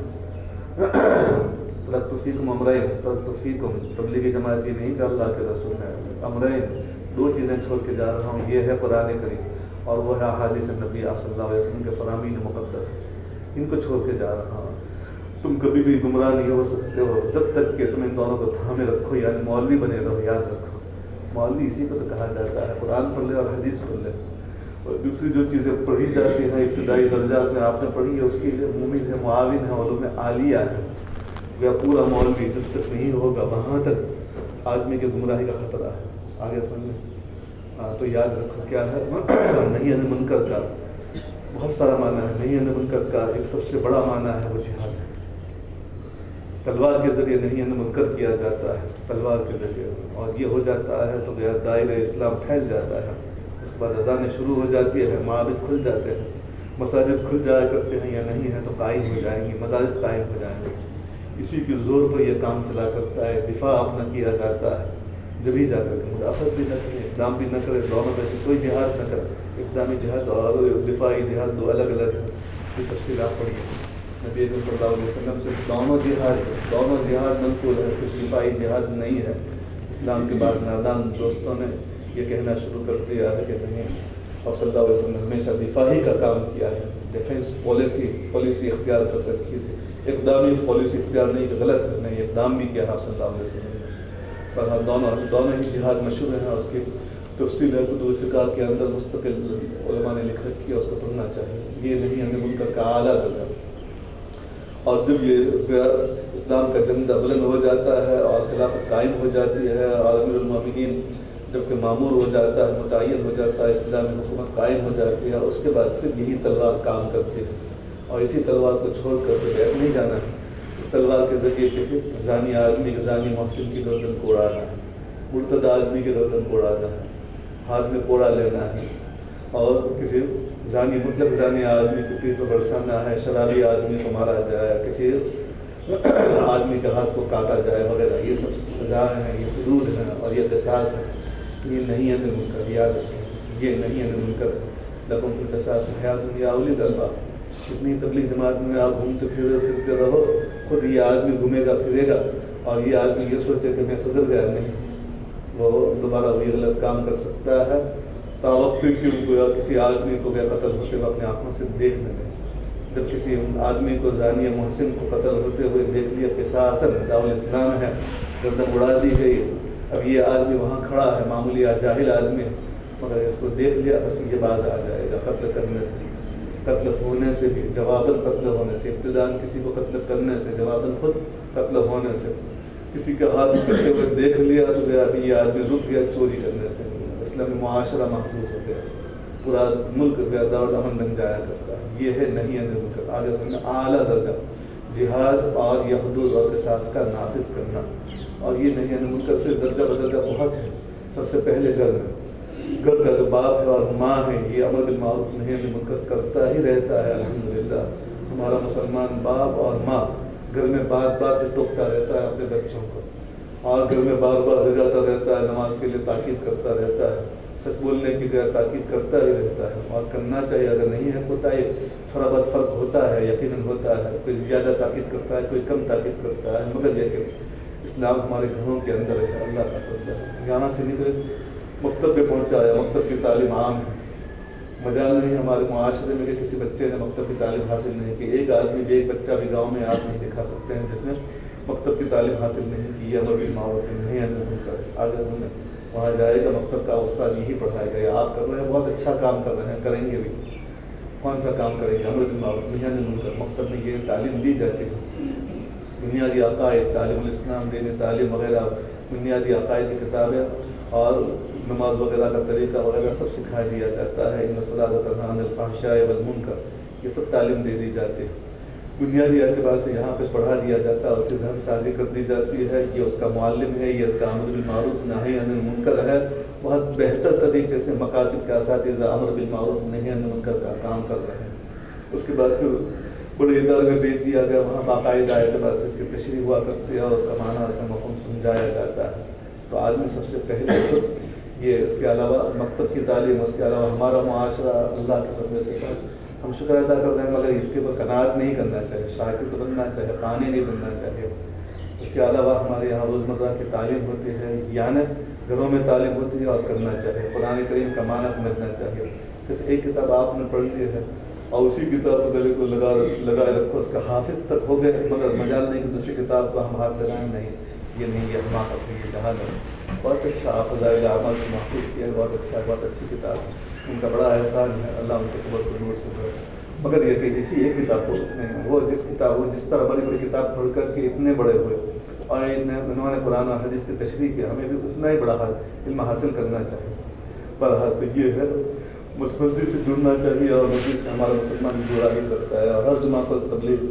ترکت فیکم امرین، ترکت فیکم تبلیغی جماعت یہ نہیں کہ اللہ کے رسول ہے. امرین، دو چیزیں چھوڑ کے جا رہا ہوں، یہ ہے قرآن کریم اور وہ ہے احادیث نبی صلی اللہ علیہ وسلم کے فرامین مقدس. ان کو چھوڑ کے جا رہا ہوں. تم کبھی بھی گمراہ نہیں ہو سکتے ہو جب تک کہ تم ان دونوں کو تھامے رکھو، یعنی مولوی بنے رہو. یاد رکھو، مولوی اسی کو تو کہا جاتا ہے، قرآن پڑھ لے اور حدیث پڑھ لے. اور دوسری جو چیزیں پڑھی جاتی ہیں ابتدائی درجات میں آپ نے پڑھی ہے، اس کے لیے مومن ہے، معاون ہے، علوم عالیہ ہے. یا پورا مولوی جب تک نہیں ہوگا وہاں تک آدمی کے گمراہی کا خطرہ ہے. آگے سمجھیں. تو یاد رکھو کیا ہے نہیں منکر کا بہت سارا معنی ہے. نہیں منکر کا ایک سب سے بڑا معنی ہے وہ جہاد ہے. تلوار کے ذریعے نہیں منکر کیا جاتا ہے، تلوار کے ذریعے، اور یہ ہو جاتا ہے تو دائرہ اسلام پھیل جاتا ہے. اس کے بعد اذانیں شروع ہو جاتی ہے، معابد کھل جاتے ہیں، مساجد کھل جایا کرتے ہیں، یا نہیں ہے تو قائم ہو جائیں گی، مدارس قائم ہو جائیں گے. اسی کے زور پر یہ کام چلا کرتا ہے. دفاع اپنا کیا جاتا ہے جب ہی جا کر مدافعت بھی نہ کرے، اقدام بھی نہ کرے، دونوں میں سے کوئی جہاد نہ کرے. اقدامی جہاد اور دفاعی جہاد دو الگ الگ ہیں، کی تفصیلات پڑھی. نبی اکرم صلی اللہ علیہ وسلم سے دونوں جہاد منقول ہے، صرف دفاعی جہاد نہیں ہے. اسلام کے بعد نادان دوستوں نے یہ کہنا شروع کر دیا ہے کہ نہیں، اور صلی اللہ علیہ وسلم نے ہمیشہ دفاعی کا کام کیا ہے. ڈیفینس پالیسی اختیار کر رکھی تھی، اقدامی پالیسی اختیار نہیں کہ غلط ہے، نہیں اقدام بھی کیا ہے صلی اللہ علیہ وسلم نے. پر دونوں ہی جہاد مشہور ہیں، اس کی تفصیل ہے کتب فقہ کے اندر مستقل علماء نے لکھ رکھی ہے، اس کو پڑھنا چاہیے. یہ نہیں ہمیں منکر کا اعلیٰ درجہ. اور جب یہ اسلام کا جھنڈا بلند ہو جاتا ہے اور خلافت قائم ہو جاتی ہے اور امیر المومنین جب کہ معمور ہو جاتا ہے، متعین ہو جاتا ہے، اسلامی حکومت قائم ہو جاتی ہے، اس کے بعد پھر یہی تلوار کام کرتی ہے. اور اسی تلوار کو چھوڑ کر تو بیٹھ نہیں جانا ہے. اس تلوار کے ذریعے کسی زانی آدمی زانی محسن کی گردن کو اڑانا ہے، مرتد آدمی کی گردن کو اڑانا ہے، ہاتھ میں کوڑا لینا ہے، اور کسی مطلق زانی آدمی کو پیٹ پر برسانا ہے، شرابی آدمی کو مارا جائے، کسی آدمی کے ہاتھ کو کاٹا جائے وغیرہ. یہ سب سزائیں ہیں، یہ حدود ہیں اور یہ قصاص ہے. یہ نہیں ہے منکر، یاد رکھیں، یہ نہیں ہے منکر. لکم فی القصاص حیات یا اولی الالباب. اتنی تبلیغ جماعت میں آپ گھومتے پھرتے رہو، خود یہ آدمی گھومے گا پھرے گا اور یہ آدمی یہ سوچے کہ میں سدھر گیا، نہیں، وہ دوبارہ وہی غلط کام کر سکتا ہے. تاوقت کیوں کسی آدمی کو گیا قتل ہوتے ہوئے اپنے آنکھوں سے دیکھ نہ لیں. جب کسی آدمی کو زانی محسن کو قتل ہوتے ہوئے دیکھ لیا، قصاصاً دارالاسلام ہے، گردن اڑا دی گئی. اب یہ آدمی وہاں کھڑا ہے، معمولی جاہل آدمی، مگر اس کو دیکھ لیا، بس یہ باز آ جائے گا قتل کرنے سے، قتل ہونے سے بھی، جواباً قتل ہونے سے. ابتداً کسی کو قتل کرنے سے، جواباً خود قتل ہونے سے. کسی کا ہاتھ کرتے ہوئے دیکھ لیا تو گیا، ابھی یہ آدمی رک گیا چوری کرنے سے، اسلامی معاشرہ محفوظ ہو گیا، پورا ملک گیا دارالامن بن جایا کرتا ہے. یہ ہے نہیں ہے منکر. آگے سمجھنا اعلیٰ درجہ جہاد اور یہ حدود اور قصاص کا نافذ کرنا. اور یہ نہیں ہے منکر. پھر درجہ بدرجہ بہت ہے. سب سے پہلے گھر کا جو باپ ہے اور ماں ہے، یہ امر بالمعروف نہی عن المنکر کرتا ہی رہتا ہے. الحمدللہ ہمارا مسلمان باپ اور ماں گھر میں بار بار ٹوکتا رہتا ہے اپنے بچوں کو، اور گھر میں بار بار جگاتا رہتا ہے، نماز کے لیے تاکید کرتا رہتا ہے، سچ بولنے کی تاکید کرتا ہی رہتا ہے. اور کرنا چاہیے. اگر نہیں ہے ہوتا ہے، تھوڑا بہت فرق ہوتا ہے، یقیناً ہوتا ہے. کوئی زیادہ تاکید کرتا ہے، کوئی کم تاکید کرتا ہے، مگر یہ کہ اسلام ہمارے گھروں کے اندر ہے. اللہ کا فضل ہے. یہاں سے نکلے مکتب پہ پہنچایا. مکتب کی تعلیم عام ہے. مجال نہیں ہمارے معاشرے میں کہ کسی بچے نے مکتب کی تعلیم حاصل نہیں کی. ایک آدمی بھی، ایک بچہ بھی گاؤں میں آپ نہیں دکھا سکتے ہیں جس نے مکتب کی تعلیم حاصل نہیں کی. امر بالمعروف نہی عن المنکر. آگے ہم نے وہاں جائے گا، مکتب کا استاد یہی پڑھائے گا. یا آپ کر رہے ہیں، بہت اچھا کام کر رہے ہیں، کریں گے بھی. کون سا کام کریں گے؟ امر بالمعروف نہی عن المنکر. مکتب میں یہ تعلیم دی جاتی ہے. بنیادی عقائد، تعلیم الاسلام، دین تعلیم وغیرہ، بنیادی عقائد کی کتابیں اور نماز وغیرہ کا طریقہ وغیرہ سب سکھا دیا جاتا ہے. ان الصلاۃ تنہی عن الفحشاء والمنکر، یہ سب تعلیم دے دی جاتی ہے. بنیادی اعتبار سے یہاں کچھ پڑھا دیا جاتا ہے، اس کی ذہن سازی کر دی جاتی ہے. یہ اس کا معلم ہے، یہ اس کا امر بالمعروف نہی عن المنکر ہے. بہت بہتر طریقے سے مکاتب کے اساتذہ امر بالمعروف نہی عن المنکر کا کام کر رہے ہیں. اس کے بعد پھر بڑے ادارے میں بھیج دیا گیا، وہاں باقاعدہ اعتبار سے اس کی تشریح ہوا کرتی ہے اور اس کا معنی، اس کا مفہوم سمجھایا جاتا ہے. تو آدمی سب سے پہلے یہ، اس کے علاوہ مکتب کی تعلیم، اس کے علاوہ ہمارا معاشرہ اللہ کے فضل سے ہم شکر ادا کر رہے ہیں، مگر اس کے اوپر قناعت نہیں کرنا چاہیے، شاکر تو بننا چاہیے، قانی نہیں بننا چاہیے. اس کے علاوہ ہمارے یہاں روزمرہ کی تعلیم ہوتی ہے، یعنی گھروں میں تعلیم ہوتی ہے، اور کرنا چاہیے. قرآن کریم کا معنی سمجھنا چاہیے. صرف ایک کتاب آپ نے پڑھ لی ہے اور اسی کتاب کو گلے کو لگائے رکھو، اس کا حافظ تک ہو گئے، مگر مجال نہیں کہ دوسری کتاب کو ہم ہاتھ لگائیں. نہیں، یہ نہیں، یہ حماقت ہے، یہ جہالت ہے. بہت اچھا فضائل اعمال سے محفوظ کیا ہے، بہت اچھا، بہت اچھی کتاب ہے. ان کا بڑا احسان ہے، اللہ ان کے قبر کو نور سے بھرے. مگر یہ کہ اسی ایک کتاب کو نہیں، وہ جس طرح بڑی بڑی کتاب پڑھ کر کے اتنے بڑے ہوئے اور انہوں نے قرآن اور حدیث کی تشریح کی، ہمیں بھی اتنا ہی بڑا علم حاصل کرنا چاہیے. بہرحال تو یہ ہے، مسجد سے جڑنا چاہیے، اور مسجد سے ہمارا مسلمان جڑا ہی کرتا ہے. اور ہر جمعہ کو تبلیغ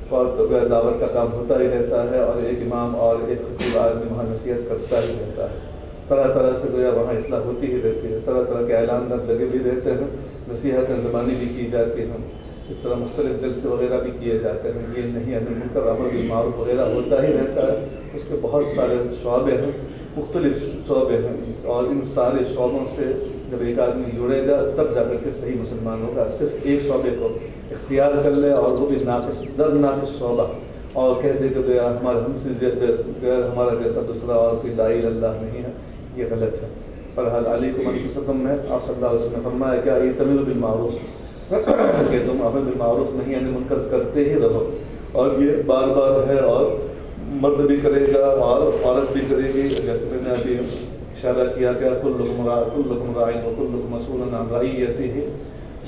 اور دعوت کا کام ہوتا ہی رہتا ہے، اور ایک امام اور ایک خطیب آدمی وہاں نصیحت کرتا ہی رہتا ہے. طرح طرح سے گویا وہاں اصلاح ہوتی ہی رہتی ہے. طرح طرح کے اعلانات لگے بھی رہتے ہیں، نصیحتیں زبانی بھی کی جاتی ہیں، اس طرح مختلف جلسے وغیرہ بھی کیے جاتے ہیں. یہ نہیں عن المنکر، امر بالمعروف وغیرہ ہوتا ہی رہتا ہے. اس کے بہت سارے شعبے ہیں. مختلف شعبے ہیں، اور ان سارے شعبوں سے جب ایک آدمی جڑے گا تب جا کر کے صحیح مسلمان ہوگا۔ صرف ایک شعبے کو اختیار کر لے اور وہ بھی ناقص در ناقص شعبہ، اور کہہ دے کہ ہمارا جیسا دوسرا اور کوئی لا الہ الا اللہ نہیں ہے، یہ غلط ہے۔ بہرحال علیکم انفسکم میں آپ صلی اللہ علیہ وسلم نے فرمایا کیا ائتمروا بالمعروف کہ تم امر بالمعروف نہیں یعنی منکر کرتے ہی رہو، اور یہ بار بار ہے، اور مرد بھی کرے گا اور عورت بھی کرے گی، جیسے میں نے ابھی اشارہ کیا کہ کلکم راع وکلکم مسئول عن رعیتہ،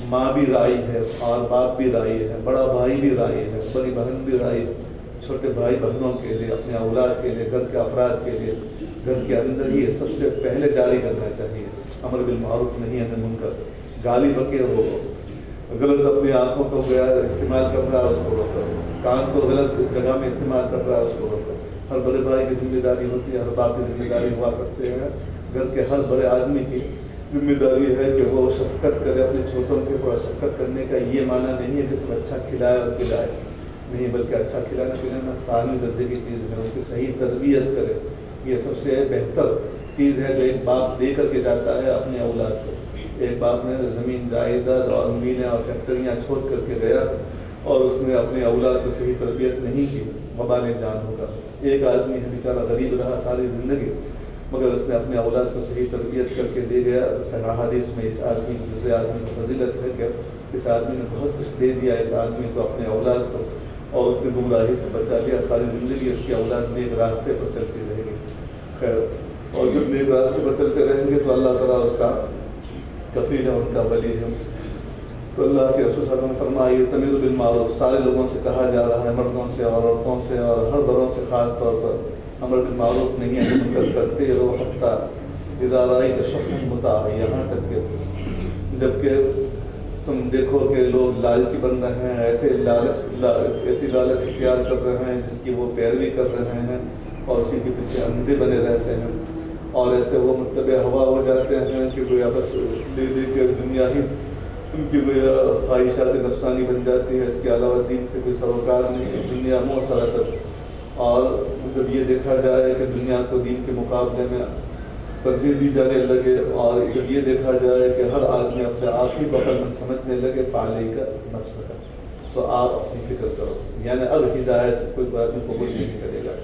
ماں بھی راعی ہے اور باپ بھی راعی ہے، بڑا بھائی بھی راعی ہے، بڑی بہن بھی راعی ہے، چھوٹے بھائی بہنوں کے لیے، اپنے اولاد کے لیے، گھر کے افراد کے لیے، گھر کے اندر ہی سب سے پہلے جاری کرنا چاہیے امر بالمعروف نہیں ہے منکر۔ گالی بکے ہو، غلط اپنی آنکھوں کو استعمال کر رہا ہے اس کو روکو، کان کو غلط جگہ میں استعمال کر رہا ہے اس کو روکو۔ ہر بڑے بھائی کی ذمہ داری ہوتی ہے، ہر باپ کی ذمہ داری ہوا کرتے ہیں، گھر کے ہر بڑے آدمی کی ذمہ داری ہے کہ وہ شفقت کرے اپنے چھوٹوں کے اوپر۔ شفقت کرنے کا یہ معنی نہیں ہے کہ صرف اچھا کھلائے اور پلائے، نہیں، بلکہ اچھا کھلانا پلانا ثانوی درجے کی چیز ہے، ان کی صحیح تربیت کرے، یہ سب سے بہتر چیز ہے جو ایک باپ دے کر کے جاتا ہے اپنے اولاد کو۔ ایک باپ نے زمین جائیداد اور میلیں اور فیکٹریاں چھوڑ کر کے گیا اور اس نے اپنے اولاد کو صحیح تربیت نہیں کی، وبال جان ہوگا۔ ایک آدمی ہے بیچارہ غریب رہا ساری زندگی، مگر اس نے اپنے اولاد کو صحیح تربیت کر کے دے گیا۔ صحیح حدیث میں اس آدمی کو دوسرے آدمی کو فضیلت ہے کہ اس آدمی نے بہت کچھ دے دیا اس آدمی کو، اپنے اولاد کو، اور اس نے گمراہی سے بچا لیا۔ ساری زندگی اس کی اولاد نیک راستے پر چلتی رہے گی۔ خیر، اور جب نیک راستے پر چلتے رہیں گے تو اللہ تعالیٰ اس کا کفیل ہے، ان کا ولی ہے۔ تو اللہ کے رسول صلی اللہ علیہ وسلم نے فرمایا ائتمروا بالمعروف، سارے لوگوں سے کہا جا رہا ہے، مردوں سے اور عورتوں سے اور ہر بڑوں سے خاص طور پر، امر بالمعروف نہیں ہے منکر کرتے رہو، حتی اذا رأیت شحا مطاع، یہاں تک کہ جب کہ تم دیکھو کہ لوگ لالچی بن رہے ہیں، ایسی لالچ اختیار کر رہے ہیں جس کی وہ پیروی کر رہے ہیں اور اسی کے پیچھے اندھے بنے رہتے ہیں، اور ایسے وہ متبع ہوا ہو جاتے ہیں کہ گویا بس دے دے کے دنیا ہی ان کی گویا خواہشات نفسانی بن جاتی ہے، اس کے علاوہ دین سے کوئی سروکار نہیں، دنیا موثرت۔ اور جب یہ دیکھا جائے کہ دنیا کو دین کے مقابلے میں ترجیح دی جانے لگے، اور جب یہ دیکھا جائے کہ ہر آدمی اپنے آپ ہی کو عقلمند سمجھنے لگے، فعلیک نفسک، سو آپ اپنی فکر کرو، یعنی اب ہدایت کوئی آدمی قبول نہیں کرے گا۔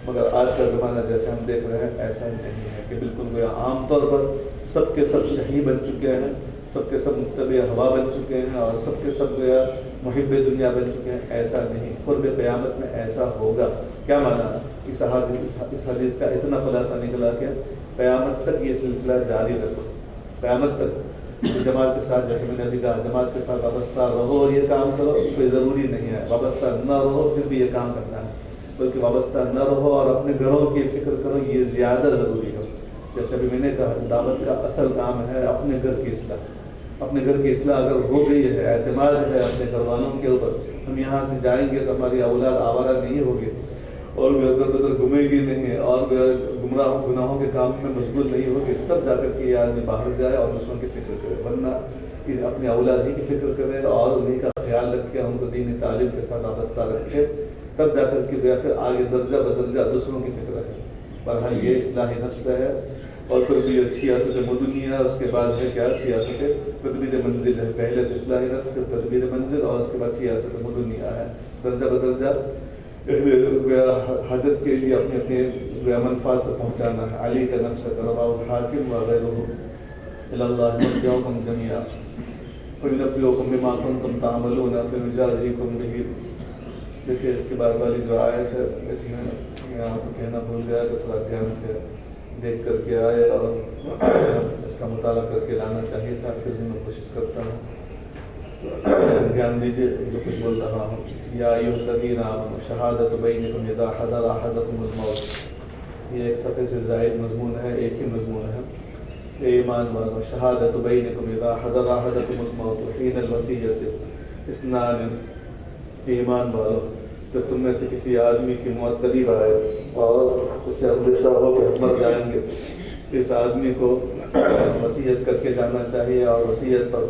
مگر آج کا زمانہ جیسے ہم دیکھ رہے ہیں ایسا نہیں ہے کہ بالکل گویا عام طور پر سب کے سب شہید بن چکے ہیں، سب کے سب متبع ہوا بن چکے ہیں، اور سب کے سب گویا محب دنیا بن چکے ہیں، ایسا نہیں۔ قرب قیامت میں ایسا ہوگا۔ کیا معنی؟ اس حدیث کا اتنا خلاصہ نکلا کہ قیامت تک یہ سلسلہ جاری رکھو، قیامت تک جماعت کے ساتھ، جیسے میں نے ابھی کہا، جماعت کے ساتھ وابستہ رہو اور یہ کام کرو، کوئی ضروری نہیں ہے وابستہ نہ رہو پھر بھی یہ کام کرنا ہے، بلکہ وابستہ نہ رہو اور اپنے گھروں کی فکر کرو، یہ زیادہ ضروری ہے۔ جیسے ابھی میں نے کہا، دعوت کا اصل کام ہے اپنے گھر کی اصلاح۔ اپنے گھر کی اصلاح اگر ہو گئی ہے، اعتماد ہے اپنے گھر والوں کے اوپر، ہم یہاں سے جائیں گے تو ہماری اولاد آوارہ نہیں ہوگی اور ادھر ادھر گھومے گی نہیں اور گناہوں کے کام میں مشغول نہیں ہوگی، تب جا کر کے یہ آدمی باہر جائے اور دوسروں کی فکر کرے، ورنہ اپنے اولاد ہی کی فکر کرے اور انہیں کا خیال رکھے، ان کو دینی تعلیم کے ساتھ وابستہ رکھے، تب جا کر کے گیا پھر آگے درجہ بدرجہ دوسروں کی فکر ہے۔ بہرحال یہ اصلاح نفس ہے، اور تربیت سیاست مدنیہ، اس کے بعد ہے کیا؟ سیاست تدبیر منزل ہے۔ پہلے تو اصلاح نفس، پھر تدبیر منزل، اور اس کے بعد سیاست مدنیہ ہے۔ درجہ بدرجہ حاجت کے لیے اپنے اپنے منفعت کو پہنچانا ہے۔ علی کا نفس رواه الحاکم وغیرہ الی اللہ مرجعکم جمیعا فینبئکم بما کنتم تعملون فیجازیکم بہ۔ دیکھیے اس کے بعد والی جو آیت ہے، اس میں میں آپ کو کہنا بھول گیا کہ تھوڑا دھیان سے دیکھ کر کے آئے اور اس کا مطالعہ کر کے لانا چاہیے تھا، پھر بھی میں کوشش کرتا ہوں۔ دھیان دیجیے جو کچھ بول رہا ہوں۔ یا ایھا الذین آمنوا شہادۃ بینکم اذا حضر احدکم الموت، یہ ایک صفحے سے زائد مضمون ہے، ایک ہی مضمون ہے۔ اے ایمان والو، شہادۃ بینکم اذا حضر احدکم الموت حین الوصیۃ اثنان، ایمان والو جب تم میں سے کسی آدمی کی موت قریب آئے اور اس سے اندیشہ ہو کہ ہم مر جائیں گے، اس آدمی کو وصیت کر کے جانا چاہیے، اور وصیت پر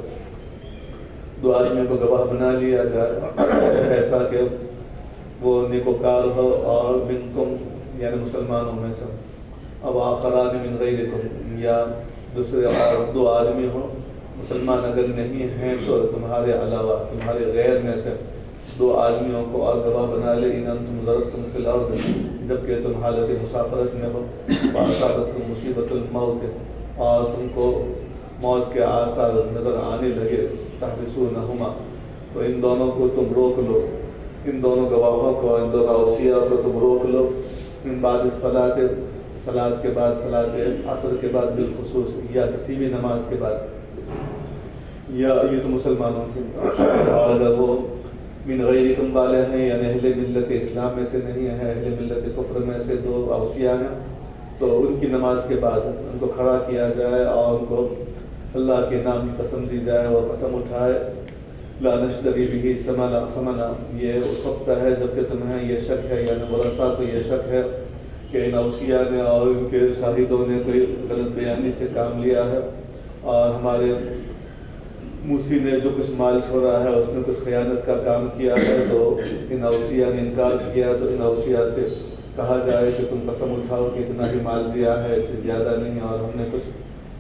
دو آدمیوں کو گواہ بنا لیا جائے، ایسا کہ وہ نیکوکار ہو اور منکم یعنی مسلمانوں میں سے، اب آخران من غیرکم، یا دوسرے دو آدمی ہوں مسلمان اگر نہیں ہیں تو تمہارے علاوہ تمہارے غیر میں سے دو آدمیوں کو اور گواہ بنا لے، ان انتم ضربتم فی الارض، جبکہ تم حالت مسافرت میں ہو، فاصابتکم مصیبت الموت، اور تم کو موت کے آثار نظر آنے لگے، تحبسونہما، تو ان دونوں کو تم روک لو، ان دونوں گواہوں کو، ان دونوں اوصیاء کو تم روک لو، من بعد صلاۃ کے بعد، صلاۃ عصر کے بعد بالخصوص، یا کسی بھی نماز کے بعد، یا یہ تو مسلمانوں کی، اور اگر وہ من غیرکم والے ہیں یعنی اہل ملت اسلام میں سے نہیں ہیں، اہل ملت کفر میں سے دو اوصیاء ہیں، تو ان کی نماز کے بعد ان کو کھڑا کیا جائے اور ان کو اللہ کے نام کی قسم دی جائے، وہ قسم اٹھائے، لا نشتری به ثمنا، یہ اس وقت کا ہے جبکہ تمہیں یہ شک ہے، یعنی ورثاء کو یہ شک ہے کہ ان اوصیاء نے اور ان کے شاہدوں نے کوئی غلط بیانی سے کام لیا ہے، اور ہمارے موسی نے جو کچھ مال چھوڑا ہے اس میں کچھ خیانت کا کام کیا ہے، تو ان اوصیاء نے انکار کیا، تو ان اوصیاء سے کہا جائے کہ تم قسم اٹھاؤ کہ اتنا ہی مال دیا ہے، اس سے زیادہ نہیں، اور ہم نے کچھ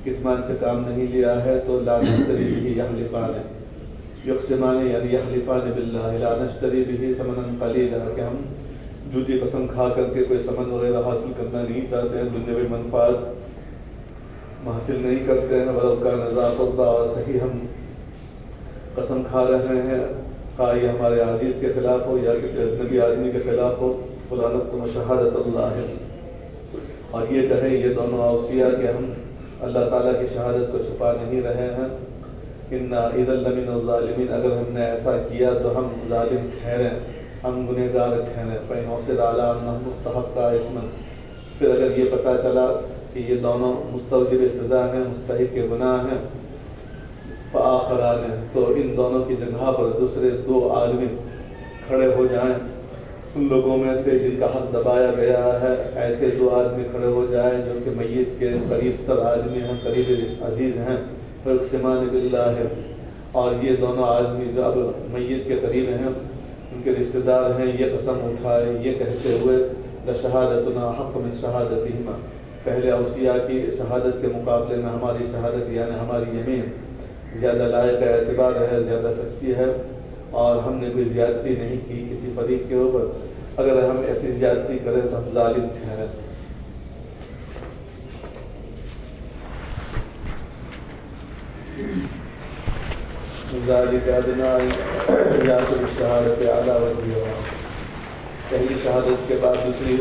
کتمان سے کام نہیں لیا ہے، تو لا نشتری به یحلفان، یقسمان یعنی یحلفان باللہ، لا نشتری به ثمنا قلیلا، کہ ہم جھوٹی قسم کھا کر کے کوئی ثمن وغیرہ حاصل کرنا نہیں چاہتے ہیں، دنیاوی منفعت حاصل نہیں کرتے ہیں، ولو کان ذا قربی، اور صحیح ہم قسم کھا رہے ہیں، خواہ یہ ہمارے عزیز کے خلاف ہو یا کسی اجنبی آدمی کے خلاف ہو، فلانکتم شہادت اللہ، اور یہ کہیں یہ دونوں اوصیاء کہ ہم اللہ تعالیٰ کی شہادت کو چھپا نہیں رہے ہیں، انا اذا لمن الظالمین، اگر ہم نے ایسا کیا تو ہم ظالم ٹھہریں، ہم گنہگار ٹھہریں، فإن عُثِرَ عَلَىٰ أَنَّهُمْ مُسْتَحِقَّا إِثْمًا، پھر اگر یہ پتہ چلا کہ یہ دونوں مستوجب سزا ہیں، مستحق گناہ ہیں، فآخران، تو ان دونوں کی جگہ پر دوسرے دو آدمی کھڑے ہو جائیں، ان لوگوں میں سے جن کا حق دبایا گیا ہے، ایسے دو آدمی کھڑے ہو جائیں جو کہ میت کے قریب تر آدمی ہیں، قریب عزیز ہیں، فیقسمان باللہ، اور یہ دونوں آدمی جو اب میت کے قریب ہیں، ان کے رشتہ دار ہیں، یہ قسم اٹھائے یہ کہتے ہوئے لشہادتنا حق من شہادتہما، پہلے اوصیاء کی شہادت کے مقابلے میں ہماری شہادت یعنی ہماری یمین زیادہ لائق اعتبار ہے، زیادہ سچی ہے، اور ہم نے کوئی زیادتی نہیں کی کسی فریق کے اوپر، اگر ہم ایسی زیادتی کریں تو ہم ظالم ٹھہریں۔ ذالک ادنی یاتوا بالشہادۃ علی وجہہا، پہلی شہادت کے بعد دوسری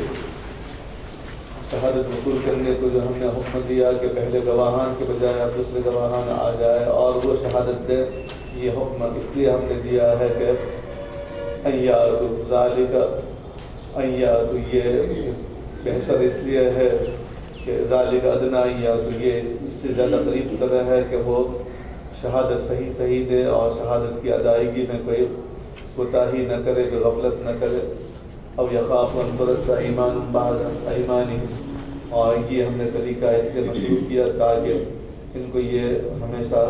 شہادت وصول کرنے کو جو ہم نے حکم دیا کہ پہلے گواہان کے بجائے اب دوسرے گواہان آ جائے اور وہ شہادت دے، یہ حکم اس لیے ہم نے دیا ہے کہ ذالک یہ بہتر اس لیے ہے کہ ذالک ادنی یہ اس سے زیادہ قریب تر ہے کہ وہ شہادت صحیح دے اور شہادت کی ادائیگی میں کوئی کوتاہی نہ کرے، کوئی غفلت نہ کرے، او یخاف ان ترد ایمان بعد ایمانی، اور یہ ہم نے طریقہ اس لیے مشروع کیا تاکہ ان کو یہ ہمیشہ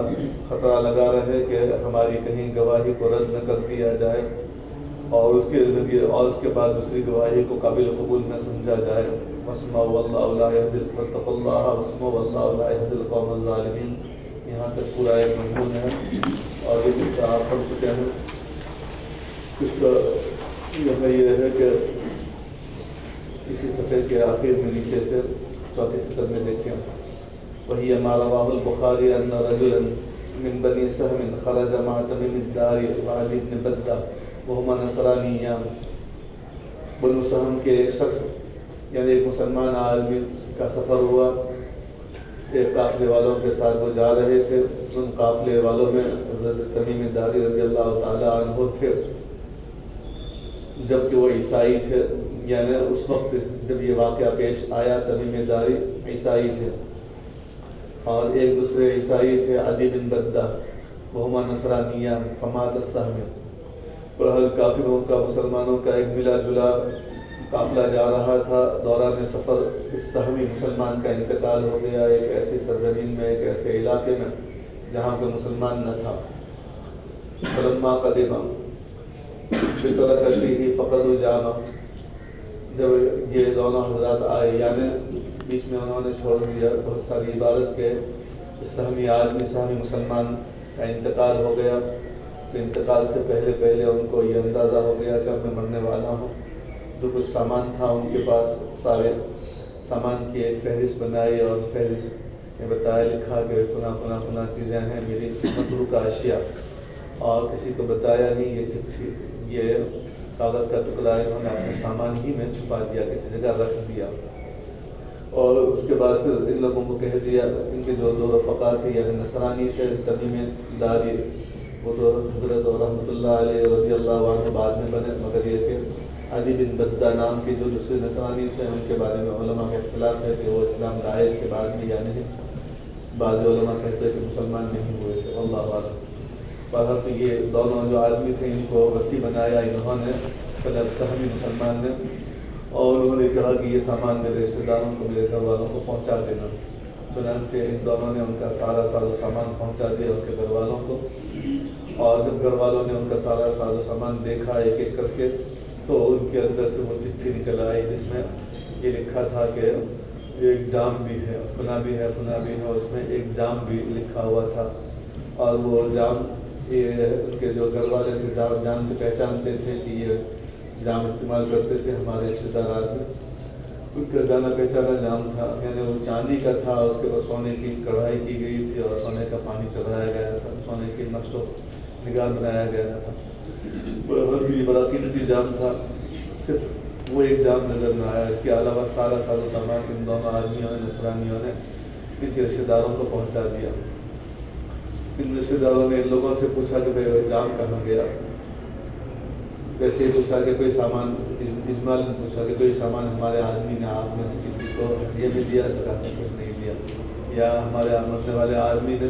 خطرہ لگا رہے کہ ہماری کہیں گواہی کو رد نہ کر دیا جائے اور اس کے ذریعے اور اس کے بعد دوسری گواہی کو قابل قبول نہ سمجھا جائے۔ واسمعوا واللہ لا یہدی واتقوا اللہ واسمعوا واللہ لا یہدی القوم الظالمین، یہاں تک پورا ایک مضمون ہے اور یہ قصہ آپ پڑھ چکے ہیں۔ قصہ یہ ہے کہ اسی صفحے کے آخر میں نیچے سے چوتھی سطر میں دیکھیں، وہی ما رواه البخاری ان رجلا من بنی سهم خرج مع تمیم الداری وعلی بن بدہ وہما نصرانیان، بنو سہم کے ایک شخص یعنی ایک مسلمان آدمی کا سفر ہوا، ایک قافلے والوں کے ساتھ وہ جا رہے تھے، ان قافلے والوں میں حضرت تمیم داری رضی اللہ تعالیٰ عنہ تھے، جبکہ وہ عیسائی تھے، یعنی اس وقت جب یہ واقعہ پیش آیا تمیم داری عیسائی تھے، اور ایک دوسرے عیسائی تھے عدی بن بدہ وہما نصرانیان، فمات السہم، بہرحال کافروں کا مسلمانوں کا ایک ملا جلا قافلہ جا رہا تھا، دوران سفر اس سہمی مسلمان کا انتقال ہو گیا ایک ایسی سرزمین میں، ایک ایسے علاقے میں جہاں پہ مسلمان نہ تھا۔ فلما قدم بترکته فقد جامع، جب یہ دونوں حضرات آئے یعنی بیچ میں انہوں نے چھوڑ دیا بہت ساری عبادت کے سہمی آدمی سہمی مسلمان کا انتقال ہو گیا. تو انتقال سے پہلے ان کو یہ اندازہ ہو گیا کہ اب میں مرنے والا ہوں. جو کچھ سامان تھا ان کے پاس سارے سامان کی ایک فہرست بنائی اور فہرست میں بتایا لکھا کہ فلاں چیزیں ہیں میری متروکہ اشیاء, اور کسی کو بتایا نہیں. یہ چٹھی یہ کاغذ کا ٹکڑا انہوں نے اپنے سامان ہی میں چھپا دیا, کسی جگہ رکھ دیا. اور اس کے بعد پھر ان لوگوں کو کہہ دیا, ان کے جو 2 رفقا تھے یعنی نصرانی تھے تمیم داری, وہ تو حضرت رحمۃ اللہ علیہ رضی اللہ عنہ بعد میں بنے, مگر یہ کہ علی بن بدہ نام کے جو دوسرے نصرانی تھے ان کے بارے میں علماء کا اختلاف ہے کہ وہ اسلام لائے کے بعد میں یا نہیں. بعض علماء کہتے ہیں کہ مسلمان نہیں ہوئے تھے, اللہ اعلم. بہرحال تو یہ دونوں جو آدمی تھے ان کو وسیع بنایا انہوں نے سہمی مسلمان نے, اور انہوں نے کہا کہ یہ سامان میرے رشتہ داروں کو میرے گھر والوں کو پہنچا دینا. چنانچہ ان دونوں نے ان کا سارا ساز و سامان پہنچا دیا ان کے گھر والوں کو. اور جب گھر والوں نے ان کا سارا ساز و سامان دیکھا ایک ایک کر کے, تو ان کے اندر سے وہ چٹھی نکل آئی جس میں یہ لکھا تھا کہ ایک جام بھی ہے, فلاں بھی ہے, اس میں ایک جام بھی لکھا ہوا تھا. اور وہ جام یہ ان کے جو گھر والے سے جانتے پہچانتے تھے کہ یہ جام استعمال کرتے تھے ہمارے رشتہ دار آدمی, ان کا جانا پہچانا جام تھا. یعنی وہ چاندی کا تھا, اس کے بعد سونے کی کڑھائی کی گئی تھی اور سونے کا پانی چڑھایا گیا تھا, سونے کی نقش و نگار بنایا گیا تھا. بڑا قیمتی جام تھا. صرف وہ ایک جام نظر نہ آیا, اس کے علاوہ سارا ساز و سامان ان دونوں آدمیوں نے نصرانیوں نے ان کے رشتہ داروں کو پہنچا دیا. ان رشتہ داروں نے ان لوگوں سے پوچھا کہ بھائی جام کہاں گیا. ویسے ہی پوچھا کہ کوئی سامان, اجمال نے پوچھا کہ کوئی سامان ہمارے آدمی نے آپ میں سے کسی کو ہدیہ میں دیا, تو آپ نے کچھ نہیں دیا. یا ہمارے مرنے والے آدمی نے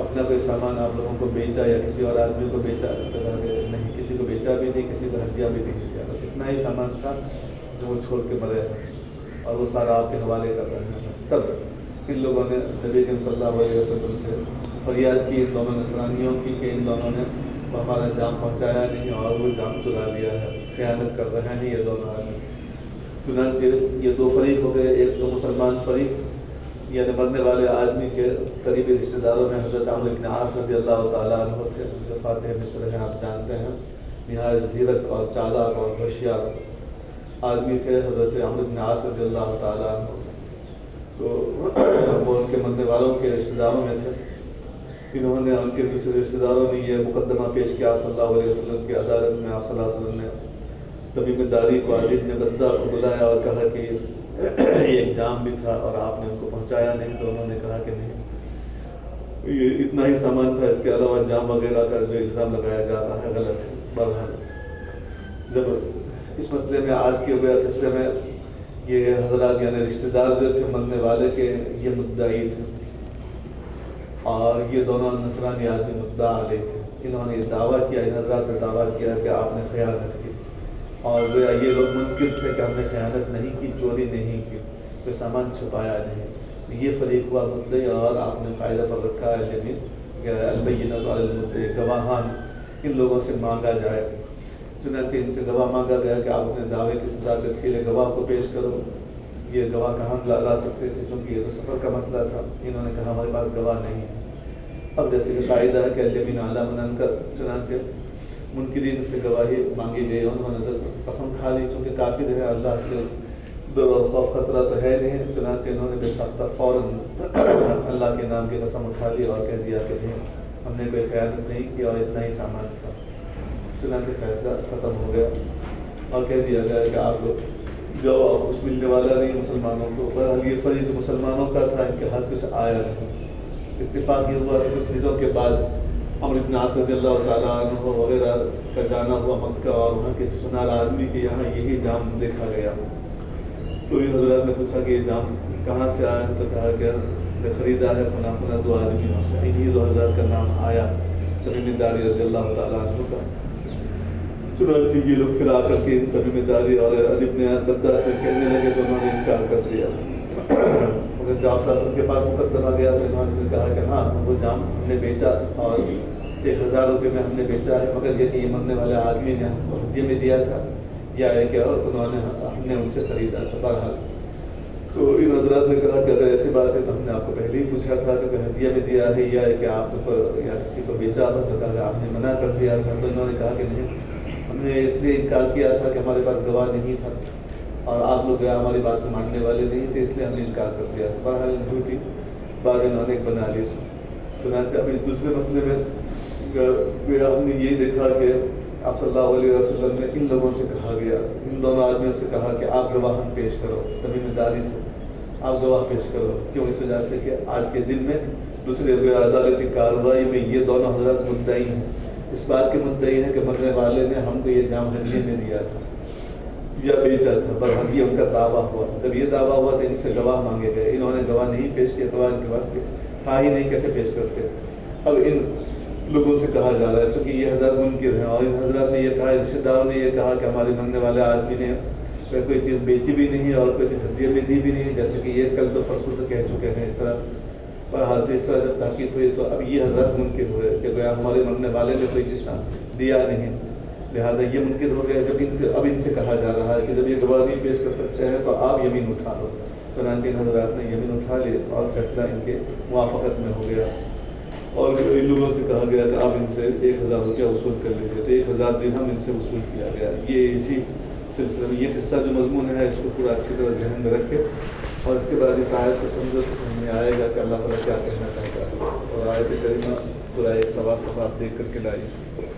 اپنا کوئی سامان آپ لوگوں کو بیچا یا کسی اور آدمی کو بیچا, تو کہا کہ نہیں, کسی کو بیچا بھی نہیں, کسی کو ہدیہ بھی نہیں دیا. بس اتنا ہی سامان تھا جو وہ چھوڑ کے مرے, اور وہ سارا آپ کے حوالے کر رہے ہیں. تب ان لوگوں نے نبی کریم صلی اللہ علیہ وسلم سے فریاد کی ان دونوں نصرانیوں کی کہ ان دونوں نے ہمارا جام پہنچایا نہیں اور وہ جام چرا لیا ہے, خیانت کر رہے ہیں یہ دونوں آدمی. چنانچہ یہ 2 فریق ہو گئے. ایک تو مسلمان فریق یعنی مرنے والے آدمی کے قریبی رشتہ داروں میں حضرت عمرو بن عاص رضی اللہ تعالیٰ عنہ تھے, جو فاتح مصر ہیں, آپ جانتے ہیں, نہایت زیرک اور چالاک اور ہوشیار آدمی تھے حضرت عمرو بن عاص رضی اللہ تعالیٰ عنہ. تو وہ ان کے مرنے والوں کے رشتہ داروں میں تھے. انہوں نے ان کے دوسرے رشتہ داروں نے یہ مقدمہ پیش کیا صلی اللہ علیہ وسلم کی عدالت میں. آپ صلی اللہ علیہ وسلم نے تمیم داری کو, علی بن بدہ کو بلایا اور کہا کہ یہ ایک جام بھی تھا اور آپ نے ان کو پہنچایا نہیں. تو انہوں نے کہا کہ نہیں, یہ اتنا ہی سامان تھا, اس کے علاوہ جام وغیرہ کا جو الزام لگایا جا رہا ہے غلط ہے. بہرحال جب اس مسئلے میں آج کے ہوئے قصے میں یہ حضرات یعنی رشتہ دار جو تھے مرنے والے کے یہ مدعی تھے, اور یہ دونوں نصرانی آدمی مدعا علیہ تھے. انہوں نے یہ دعویٰ کیا, ان حضرات نے دعویٰ کیا کہ آپ نے خیانت کی, اور یہ لوگ منکر تھے کہ ہم نے خیانت نہیں کی, چوری نہیں کی, کوئی سامان چھپایا نہیں. یہ فریق ہوا مدعی, اور آپ نے قاعدہ پر رکھا ہے کہ البینۃ علی المدعی, گواہان ان لوگوں سے مانگا جائے. چنانچہ ان سے گواہ مانگا گیا کہ آپ اپنے دعوے کی صداقت کے لیے گواہ کو پیش کرو. یہ گواہ کہاں لا سکتے تھے, چونکہ یہ تو سفر کا مسئلہ تھا. انہوں نے کہا ہمارے پاس گواہ نہیں ہے. اب جیسے کہ قاعدہ ہے کہ الیمین اعلیٰ من انکر, چنانچہ منکرین سے گواہی مانگی گئی. انہوں نے قسم کھا لی, چونکہ کافر ہے, اللہ سے ڈر اور خوف خطرہ تو ہے نہیں. چنانچہ انہوں نے بے ساختہ فوراً اللہ کے نام کی قسم اٹھا لی اور کہہ دیا کہ ہم نے کوئی خیانت نہیں کی اور اتنا ہی سامان تھا. چنانچہ فیصلہ ختم ہو گیا اور کہہ دیا گیا کہ آپ جو کچھ ملنے والا نہیں مسلمانوں کو. بہرحال یہ فریق مسلمانوں کا تھا, ان کے ہاتھ کچھ آیا نہیں. اتفاق یہ ہوا کہ کچھ دنوں کے بعد عمرو بن عاص رضی اللہ تعالیٰ عنہ وغیرہ کا جانا ہوا مکہ, اور وہاں کسی سنار آدمی کے یہاں یہی جام دیکھا گیا. تو ان حضرات نے پوچھا کہ یہ جام کہاں سے آیا ہے, تو کہا کہ خریدا ہے فلاں 2 آدمیوں سے. انہیں 2 حضرات کا نام آیا, تمیم داری رضی اللہ تعالیٰ عنہ کا. چنانچہ یہ لوگ پھر آ کر کے تمیم داری اور علی بن بدہ سے کہنے لگے, تو انہوں نے انکار کر دیا. مگر جب شاسن کے پاس مقدمہ گیا تو انہوں نے کہا کہ ہاں وہ جام ہم نے بیچا اور 1000 روپے میں ہم نے بیچا ہے, مگر یہ مرنے والے آدمی نے ہدیے میں دیا تھا, یا ہے کہ انہوں نے ہم نے ان سے خریدا تھا. بہرحال تو ان حضرات نے کہا کہ اگر ایسی بات ہے تو ہم نے آپ کو پہلے ہی پوچھا تھا کہ ہدیہ میں دیا ہے یا کہ آپ کو یا کسی کو بیچا ہو، تو کہا کہ آپ نے منع کر دیا تھا. تو انہوں نے کہا کہ نہیں، ہم نے اس لیے انکار کیا تھا کہ ہمارے پاس گواہ نہیں تھا اور آپ لوگ ہماری بات کو ماننے والے نہیں تھے، اس لیے ہم نے انکار کر دیا تھا. بہرحال جھوٹی بات انہوں نے بنا لی. چنانچہ اب اس دوسرے مسئلے میں ہم نے یہی دیکھا کہ آپ صلی اللہ علیہ وسلم نے ان لوگوں سے کہا گیا، ان دونوں آدمیوں سے کہا کہ آپ گواہ پیش کرو، تمیم داری سے آپ گواہ پیش کرو. کیوں؟ اس وجہ سے کہ آج کے دن میں دوسرے عدالتی کارروائی میں یہ دونوں حضرات مدعی ہیں، اس بات کے مدعی ہیں کہ مرنے والے نے ہم کو یہ جام ہدیے میں دیا تھا یا بیچا تھا. برحق یہ ان کا دعویٰ ہوا. جب یہ دعویٰ ہوا تو ان سے گواہ مانگے گئے. انہوں نے گواہ نہیں پیش کیا، گواہ کے واسطے تھا ہی نہیں، کیسے پیش کرتے. اب ان لوگوں سے کہا جا رہا ہے چونکہ یہ حضرات منکر ہیں اور ان حضرات نے یہ کہا، رشتہ داروں نے یہ کہا کہ ہمارے مرنے والے آدمی نے کوئی چیز بیچی بھی نہیں اور کوئی چیز ہدیہ بھی دی بھی نہیں، جیسے کہ یہ کل تو پرسوں تو کہہ چکے ہیں اس طرح. پر حالت اس طرح جب تحقیق ہوئی تو اب یہ حضرات منکر ہوئے کہ ہمارے مرنے والے نے کوئی چیز دیا نہیں، لہٰذا یہ منکر ہو گئے. جب اب ان سے کہا جا رہا ہے کہ جب یہ گواہ نہیں پیش کر سکتے ہیں تو آپ یمین اٹھا لو. چنانچہ ان حضرات نے یمین اٹھا لی اور فیصلہ ان کے موافقت میں ہو گیا. اور ان لوگوں سے کہا گیا کہ آپ ان سے 1000 روپیہ وصول کر لیجیے. تو 1000 درہم ان سے وصول کیا گیا. یہ اسی سلسلے میں یہ قصہ جو مضمون ہے اس کو پورا اچھی طرح ذہن میں رکھے اور اس کے بعد اس آیت کو سمجھو تو سمجھ میں آئے گا کہ اللہ تعالیٰ کیا کہنا چاہتا ہے. اور آیت کریمہ پورا ایک سوا صفحات دیکھ کر کے لائیے.